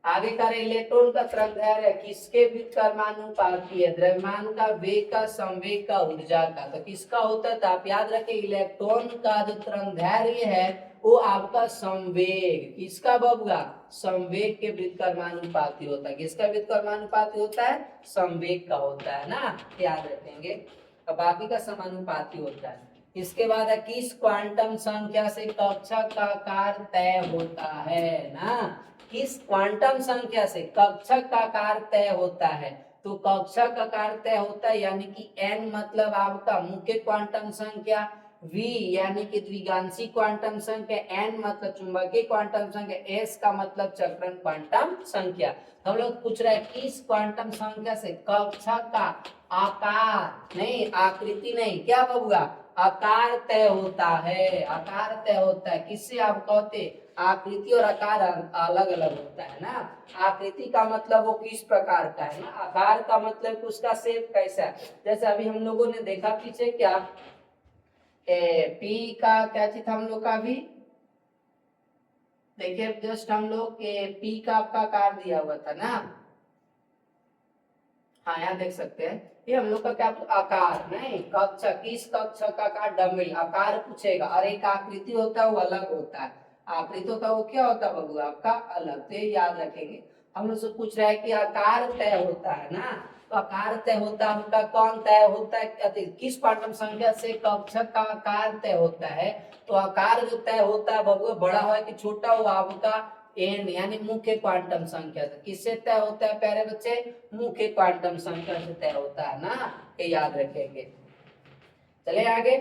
आगे का इलेक्ट्रॉन का तरंगदैर्घ्य किसके व्युत्क्रमानुपाती है, द्रव्यमान का वेग का संवेग का ऊर्जा का। तो किसका होता है, तो आप याद रखें इलेक्ट्रॉन का जो तरंगदैर्घ्य है वो आपका संवेग, किसका बबुआ, संवेग के व्युत्क्रमानुपाती होता है। किसका व्युत्क्रमानुपाती होता है, संवेग का होता है ना, याद रखेंगे। अब बाकी का समानुपाती होता है। इसके बाद है किस क्वांटम संख्या से कक्षक का आकार तय होता है ना, किस क्वांटम संख्या से कक्षक का आकार तय होता है। तो कक्षक का आकार तय होता है, यानी कि n मतलब आपका मुख्य क्वांटम संख्या, v यानी कि द्विगांशी क्वांटम संख्या, n मतलब चुंबकीय क्वांटम संख्या, s का मतलब चक्रण क्वांटम संख्या। हम लोग पूछ रहे हैं किस क्वांटम संख्या से कक्षक का आकार नहीं, आकृति नहीं, क्या बबुआ, आकार तय होता है। आकार तय होता है किससे, आप कहते आकृति और आकार अलग अलग होता है ना। आकृति का मतलब वो किस प्रकार का है ना, आकार का मतलब उसका शेप कैसा है। जैसे अभी हम लोगों ने देखा पीछे क्या पी का क्या चीज था हम लोग का, भी देखिए जस्ट हम लोग के पी का आपका आकार दिया हुआ था ना, हाँ यहाँ देख सकते हैं, ये हम लोग का क्या आकार नहीं, कक्षक, किस कक्षक का आकार, डमिल आकार पूछेगा, और एक आकृति होता है वो अलग होता है, आकृति होता है वो क्या होता है बाबू आपका अलग, तो ये याद रखेंगे। हम लोग से पूछ रहा है कि आकार तय होता है ना, तो आकार तय होता है आपका, कौन तय होता है, किस क्वांटम संख्या से कक्षक का आकार तय होता है, तो आकार जो तय होता है बाबू बड़ा हो कि छोटा हो आपका एन यानी मुख्य क्वांटम संख्या से, किससे तय होता है प्यारे बच्चे, मुख्य क्वांटम संख्या से तय होता है ना, ये याद रखेंगे। चले आगे।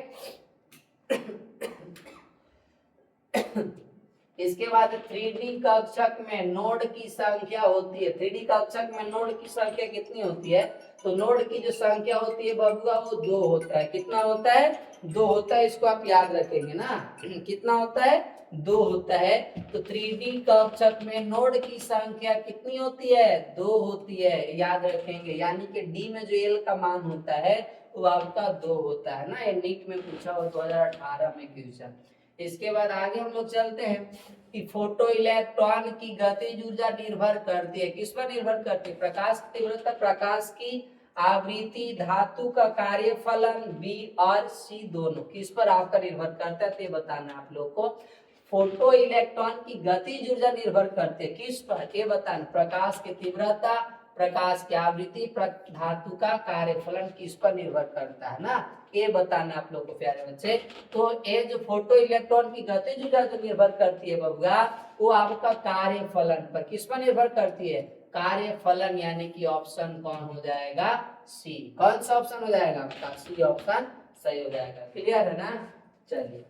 इसके बाद 3D कक्षक में नोड की संख्या होती है, 3D कक्षक में नोड की संख्या कितनी होती है, तो नोड की जो संख्या होती है बबुआ वो 2 होता है, कितना होता है, 2 होता है, इसको आप याद रखेंगे ना, कितना होता है, 2 होता है। तो 3D कक्षक में नोड की संख्या कितनी होती है, 2 होती है, याद रखेंगे, यानी कि डी में जो एल का मान होता है वो आपका 2 होता है ना, ये नीट में पूछा हुआ 2018 में क्वेश्चन। इसके बाद आगे हम लोग चलते हैं कि फोटो इलेक्ट्रॉन की गतिज ऊर्जा निर्भर करती है, किस पर निर्भर करती है, प्रकाश की तीव्रता, प्रकाश की आवृत्ति, धातु का कार्यफलन, बी और सी दोनों किस पर आपका निर्भर करता है, तो ये बताना है आप लोग को। फोटो इलेक्ट्रॉन की गतिज ऊर्जा निर्भर करती है किस पर, ये बताना, प्रकाश की तीव्रता, प्रकाश की आवृत्ति, धातु का कार्यफलन किस पर निर्भर करता है ना, ये बताना आप लोग को प्यारे बच्चे। तो ये जो फोटो इलेक्ट्रॉन की गतिज ऊर्जा जो निर्भर करती है बबुआ, वो आपका कार्यफलन पर, किस पर निर्भर करती है, कार्यफलन, यानी कि ऑप्शन कौन हो जाएगा, सी, कौन सा ऑप्शन हो जाएगा आपका, सी ऑप्शन सही हो जाएगा। क्लियर है ना, चलिए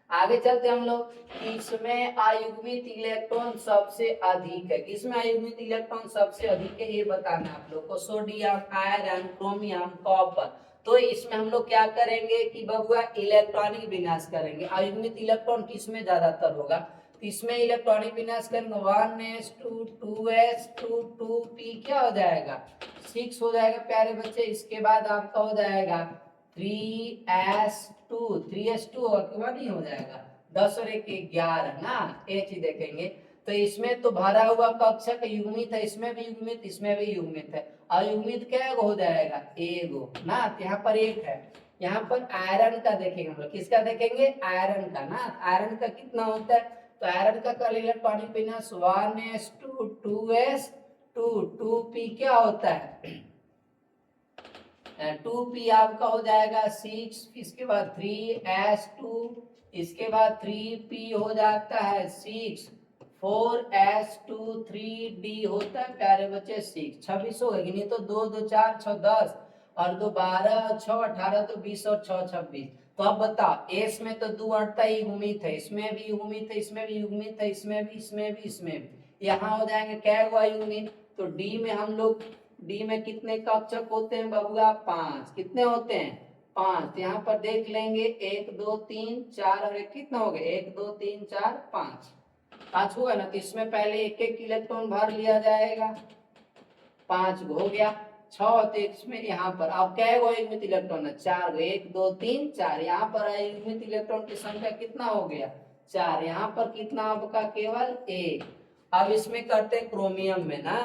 आगे चलते हम लोग, किसमें आयुग्मित इलेक्ट्रॉन सबसे अधिक है, किसमें आयुग्मित इलेक्ट्रॉन सबसे अधिक है ये बताना है आप लोग को, सोडियम, आयरन, क्रोमियम, कॉपर। तो इसमें हम लोग क्या करेंगे कि बबुआ इलेक्ट्रॉनिक विन्यास करेंगे, आयुग्मित इलेक्ट्रॉन किसमें ज्यादातर होगा, तो इसमें इलेक्ट्रॉनिक विन्यास करेंगे 1s2 2s2 2p क्या हो जाएगा 6 हो जाएगा प्यारे बच्चे। इसके बाद आपका हो जाएगा 3s2 3s2 और के बाद नहीं हो जाएगा 10 और 1 11 ना, ये चीज देखेंगे। तो इसमें तो भरा हुआ कक्षक युग्मित है, इसमें भी युग्मित, इसमें भी युग्मित है, अयुग्मित क्या हो जाएगा एगो ना, यहाँ पर एक है। यहाँ पर आयरन का देखेंगे हम लोग, किसका देखेंगे, आयरन का ना, आयरन का कितना होता है, तो आयरन का कर इलेक्ट्रॉनिक विन्यास 1s2 2s2 2p क्या होता है 2p आपका हो जाएगा 6, इसके बाद 3s2, इसके बाद 3p हो जाता है 6, 4s2 3d होता है प्यारे बच्चे 6, 26 हो गए, नहीं तो 2 2 4 6 10 और 2 12 6 18 तो 20 और 6 26। तो अब बताओ एस में तो 2 अड़ता ही युग्मित है, इसमें भी युग्मित है, इसमें भी युग्मित है, इसमें भी, इसमें भी, इसमें भी, यहाँ हो जाएंगे क्या हुआ युग्मित। तो डी में हम लोग, डी में कितने कक्षक होते हैं बबुआ 5, कितने होते हैं 5, यहाँ पर देख लेंगे 1 2 3 4 और एक कितना हो गया 1 2 3 4 5, 5 हुआ ना, तो इसमें पहले एक एक इलेक्ट्रॉन भर लिया जाएगा, 5 हो गया, 6 तो इसमें यहाँ पर अब क्या है युग्मित इलेक्ट्रॉन है 4, 1 2 3 4, यहाँ पर युग्मित इलेक्ट्रॉन की संख्या कितना हो गया 4, यहाँ पर कितना आपका केवल 1। अब इसमें करते हैं क्रोमियम में ना,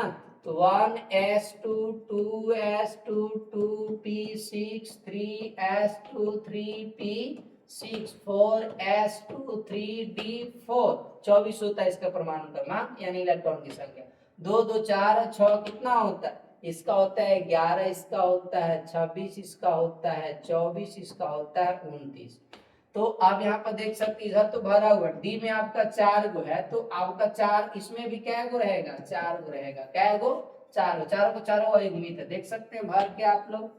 तो 1s2 2s2 2p6 3s2 3p6 4s2 3d4 24 होता है इसका परमाणु क्रमांक यानी इलेक्ट्रॉन की संख्या। 2 2 4 6 कितना होता है, इसका होता है 11, इसका होता है 26, इसका होता है 24, इसका होता है 29। तो आप यहाँ पर देख सकते इधर तो भरा हुआ, डी में आपका 4 गो है, तो आपका 4 इसमें भी क्या गो रहेगा 4 गो रहेगा, क्या गो 4 गो, 4 को चारों अयुग्मित है, देख सकते हैं भर के आप लोग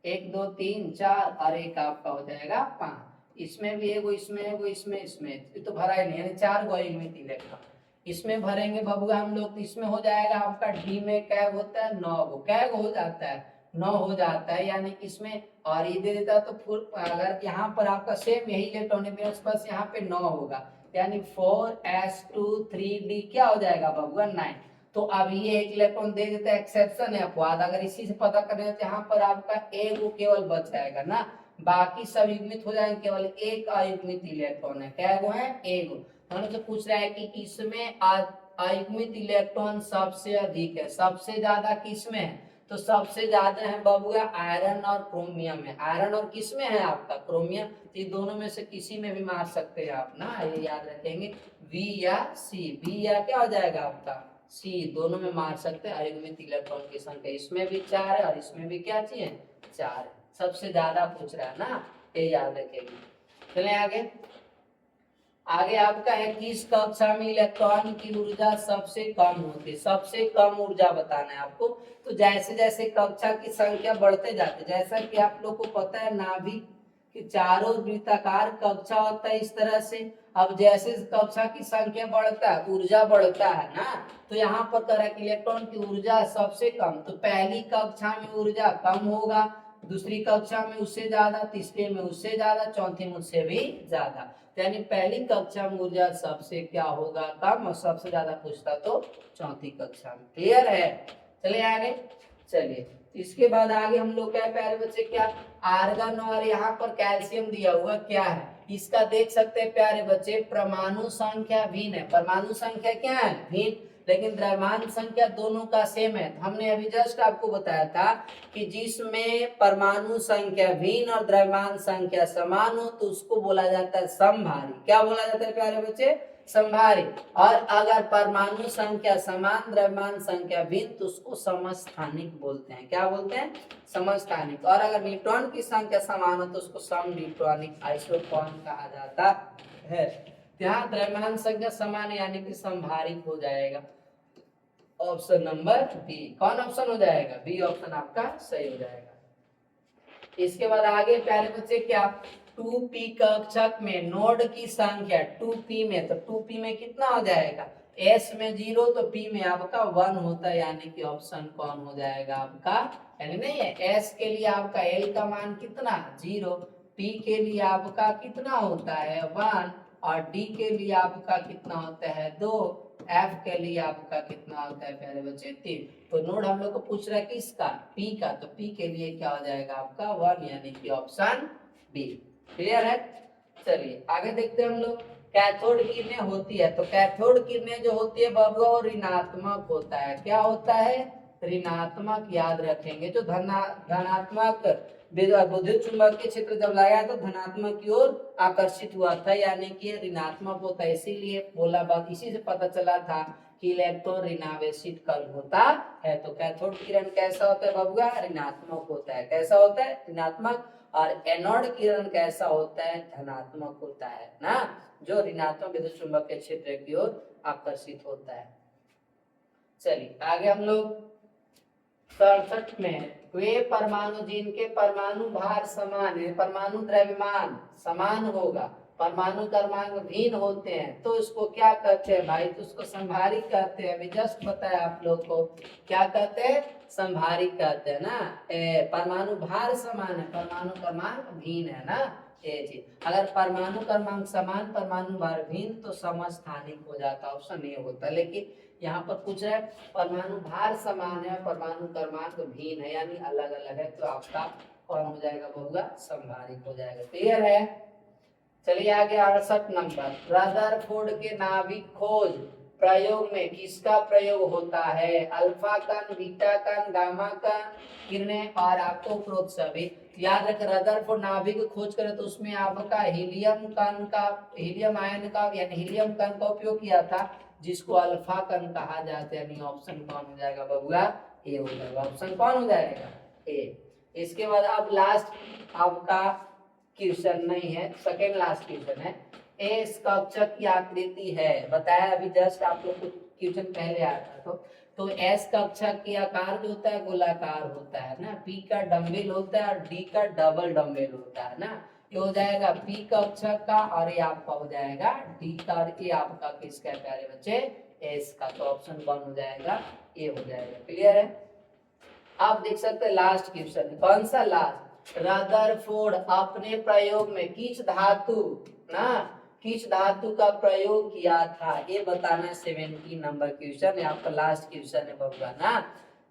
1 2 3 4 और एक आपका हो जाएगा 5, इसमें भी एगो, इसमें एगो, इसमें, इसमें तो भरा ही नहीं, यानी 4 गो अयुग्मित इलेक्ट्रॉन इसमें भरेंगे बबुआ हम लोग, तो इसमें हो जाएगा आपका डी में क्या होता है 9 गो, क्या गो हो जाता है 9 हो जाता है, यानी इसमें और ये दे देता तो फुल, अगर यहाँ पर आपका सेम यही इलेक्ट्रॉनिक विन्यास बस यहाँ पे 9 होगा, यानी 4s2 3d क्या हो जाएगा बबुआ 9। तो अब ये एक इलेक्ट्रॉन दे देता है, एक्सेप्शन है अपवाद, अगर इसी से पता करें तो यहाँ पर आपका एगो केवल बच जाएगा ना, बाकी सब युग्मित हो जाएंगे, केवल एक अयुग्मित इलेक्ट्रॉन है। क्या वो है? एक। तो पूछ रहा है कि किसमें अयुग्मित इलेक्ट्रॉन सबसे अधिक है, सबसे ज्यादा किसमें है? तो सबसे ज्यादा है बबुआ आयरन और क्रोमियम में। आयरन और किसमें है आपका? क्रोमियम। तो ये दोनों में से किसी में भी मार सकते हैं आप ना, ये याद रखेंगे। बी या सी, बी या क्या हो जाएगा आपका? सी, दोनों में मार सकते हैं। अयुग्मित इलेक्ट्रॉन की संख्या इसमें भी 4 है और इसमें भी क्या चाहिए? 4 है। सबसे ज्यादा पूछ रहा है ना, ये याद रखेंगे। चले आगे। आगे आपका है किस कक्षा में इलेक्ट्रॉन की ऊर्जा सबसे कम होती है? सबसे कम ऊर्जा बताना है आपको। तो जैसे जैसे कक्षा की संख्या बढ़ते जाते, जैसा कि आप लोग को पता है नाभिक कि चारों वृत्ताकार कक्षा होता है इस तरह से। अब जैसे कक्षा की संख्या बढ़ता है, ऊर्जा बढ़ता है ना, तो यहाँ पर कह रहा है कि इलेक्ट्रॉन की ऊर्जा सबसे कम। तो पहली कक्षा में ऊर्जा कम होगा, दूसरी कक्षा में उससे ज्यादा, तीसरे में उससे ज्यादा, चौथे में उससे भी ज्यादा। यानी पहली कक्षा में ऊर्जा सबसे क्या होगा? कम, और सबसे ज्यादा पूछता तो चौथी कक्षा में। क्लियर है? चलिए आगे। चलिए इसके बाद आगे हम लोग क्या प्यारे बच्चे, क्या आर्गन और यहाँ पर कैल्शियम दिया हुआ क्या है इसका देख सकते हैं प्यारे बच्चे। परमाणु संख्या भिन्न है। परमाणु संख्या क्या है? भिन्न, लेकिन द्रव्यमान संख्या दोनों का सेम है। हमने अभी जस्ट आपको बताया था कि जिसमें परमाणु संख्या भिन्न और द्रव्यमान संख्या समान हो तो उसको बोला जाता है समभारी। क्या बोला जाता है प्यारे बच्चे? समभारी। और अगर परमाणु संख्या समान, द्रव्यमान संख्या भिन्न, तो उसको समस्थानिक बोलते हैं। क्या बोलते हैं? समस्थानिक। और अगर न्यूट्रॉन की संख्या समान हो तो उसको समन्यूट्रॉनिक आइसोटोन कहा जाता है। यहाँ द्रव्यमान संख्या समान यानी कि समभारिक हो जाएगा। Option number B. कौन ऑप्शन हो जाएगा? बी ऑप्शन आपका सही हो जाएगा। इसके बाद आगे प्यारे बच्चे क्या 2p कक्षक में नोड की संख्या 2p में, तो 2p में कितना हो जाएगा? s में 0 तो p में आपका 1 होता है, यानी कि ऑप्शन कौन हो जाएगा आपका? यानी नहीं है, s के लिए आपका l का मान कितना? 0, p के लिए आपका कितना होता है? 1, और d के लिए आपका कितना होता है? 2, f के लिए आपका कितना होता है प्यारे बच्चे? 3। तो नोड हम लोग को पूछ रहा है किसका? p का। तो p के लिए क्या हो जाएगा आपका? 1, यानी कि ऑप्शन बी। क्लियर है? चलिए आगे देखते हैं हम लोग। कैथोड किरणें होती है, तो कैथोड किरणें जो होती है बबुआ वो ऋणात्मक होता है। क्या होता है? ऋणात्मक। याद रखेंगे। जो धनात्मक विद्युत चुंबकीय क्षेत्र जब लगाया तो धनात्मक की ओर आकर्षित हुआ था, यानी कि ऋणात्मक होता है। इसीलिए बोला बात, इसी से पता चला था कि इलेक्ट्रॉन ऋणावेशित कण होता है। तो कैथोड किरण कैसा होता है बबुआ? ऋणात्मक होता है। कैसा होता है? ऋणात्मक। और एनोड किरण कैसा होता है? धनात्मक होता है ना, जो ऋणात्मक विद्युत चुंबकीय क्षेत्र की ओर आकर्षित होता है। चलिए आगे हम लोग 67 में, वे परमाणु जिनके परमाणु भार समान है, परमाणु द्रव्यमान समान होगा, परमाणु क्रमांक भिन्न होते हैं, तो इसको क्या कहते हैं भाई? तो उसको संभारिक कहते हैं। अभी जस्ट बताया आप लोग को, क्या कहते हैं? संभारिक कहते हैं ना। परमाणु भार समान है, परमाणु क्रमांक भिन्न है ना, ये चीज। अगर परमाणु क्रमांक समान, परमाणु भार भिन्न, तो समस्थानिक हो जाता, ऑप्शन ए होता। लेकिन यहाँ पर पूछ रहा है परमाणु भार समान है, परमाणु क्रमांक भिन्न है, यानी अलग अलग है, तो आपका कौन हो जाएगा बबुआ? संभारिक हो जाएगा। क्लियर है? चलिए आगे 68 नंबर, रदरफोर्ड के नाभिक खोज प्रयोग में किसका प्रयोग होता है? अल्फा कण, बीटा कण, गामा कण, किरणें और आपको उपरोक्त सभी। याद रखें रदरफोर्ड नाभिक खोज करें तो उसमें आपका हीलियम कण का, हीलियम आयन का यानी हीलियम कण का उपयोग किया था, जिसको अल्फा कण कहा जाता है। यानी ऑप्शन कौन हो जाएगा बबुआ? ए हो जाएगा। ऑप्शन कौन हो जाएगा? ए। इसके बाद अब लास्ट आपका क्वेश्चन नहीं है, सेकेंड लास्ट क्वेश्चन है। एस कक्षक की आकृति है, बताया अभी जस्ट आप लोग को क्वेश्चन पहले आया था। तो एस कक्षक की आकार जो होता है गोलाकार होता है ना, पी का डम्बेल होता है और डी का डबल डम्बेल होता है ना। ये हो जाएगा पी कक्षक का, और ये आपका हो जाएगा डी का, और ये आपका किसका प्यारे बच्चे? एस का। तो ऑप्शन कौन हो जाएगा? ए हो जाएगा। क्लियर है? आप देख सकते हैं लास्ट क्वेश्चन, कौन सा लास्ट? रदरफोर्ड अपने प्रयोग में किस धातु ना, किस धातु का प्रयोग किया था, ये बताना 70 नंबर क्वेश्चन है आपका, लास्ट क्वेश्चन है बबुआ ना।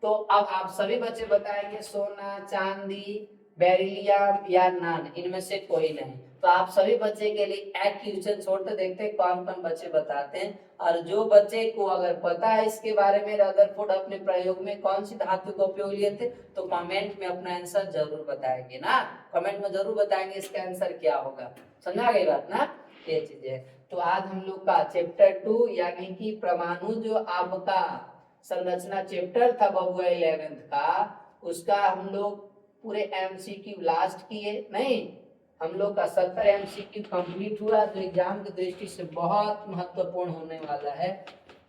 तो अब आप सभी बच्चे बताएंगे सोना, चांदी, बेरिलियम या नन, इनमें से कोई नहीं। तो आप सभी बच्चे के लिए एक क्वेश्चन छोड़ते देखते हैं कौन कौन बच्चे बताते हैं। और जो बच्चे को अगर पता है इसके बारे में रदरफोर्ड अपने प्रयोग में कौन सी धातु का उपयोग लिए थे, तो कमेंट में अपना आंसर जरूर बताएंगे ना, कमेंट में जरूर बताएंगे इसका आंसर क्या होगा। समझा गई बात ना, ये चीज है। तो आज हम लोग का चैप्टर 2 यानी कि परमाणु जो आपका संरचना चैप्टर था बबुआ 11th का, उसका हम लोग पूरे एमसीक्यू लास्ट किए नहीं, हम लोग का 70 एमसीक्यू कंप्लीट हुआ, जो एग्जाम की दृष्टि से बहुत महत्वपूर्ण होने वाला है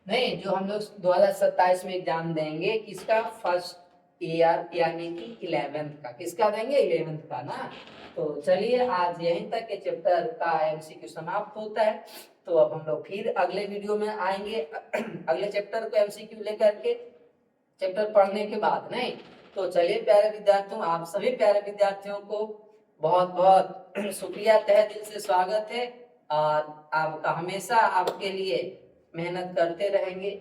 नहीं, जो हम लोग 2027 में एग्जाम देंगे। किसका? फर्स्ट ईयर यानी कि 11th का। किसका देंगे? 11th का ना। तो चलिए आज यहीं तक के चैप्टर का एमसीक्यू समाप्त होता है। तो अब हम लोग फिर अगले वीडियो में आएंगे अगले चैप्टर को एमसीक्यू लेकर के, चैप्टर पढ़ने के बाद नहीं। तो चलिए प्यारे विद्यार्थियों, आप सभी प्यारे विद्यार्थियों को बहुत बहुत शुक्रिया, तहे दिल से स्वागत है। और आपका हमेशा आपके लिए मेहनत करते रहेंगे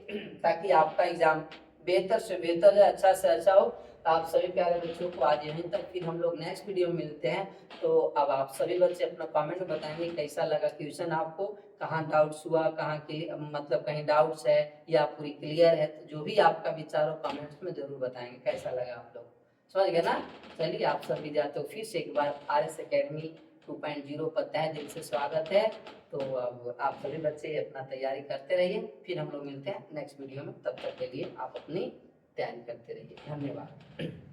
ताकि आपका एग्जाम बेहतर से बेहतर है, अच्छा से अच्छा हो। आप सभी प्यारे बच्चों को आज यहीं तक, फिर हम लोग नेक्स्ट वीडियो में मिलते हैं। तो अब आप सभी बच्चे अपना कमेंट बताएंगे कैसा लगा क्वेश्चन आपको, कहाँ डाउट्स हुआ, कहाँ के मतलब कहीं डाउट्स है या पूरी क्लियर है। तो जो भी आपका विचार हो कमेंट्स में जरूर बताएंगे कैसा लगा आप लोग। समझ गए ना। चलिए आप सब विद्यार्थियों फिर से एक बार RS Academy 2.0 पर तहे दिल से स्वागत है। तो अब आप सभी बच्चे अपना तैयारी करते रहिए, फिर हम लोग मिलते हैं नेक्स्ट वीडियो में। तब तक के लिए आप अपनी तैयारी करते रहिए। धन्यवाद।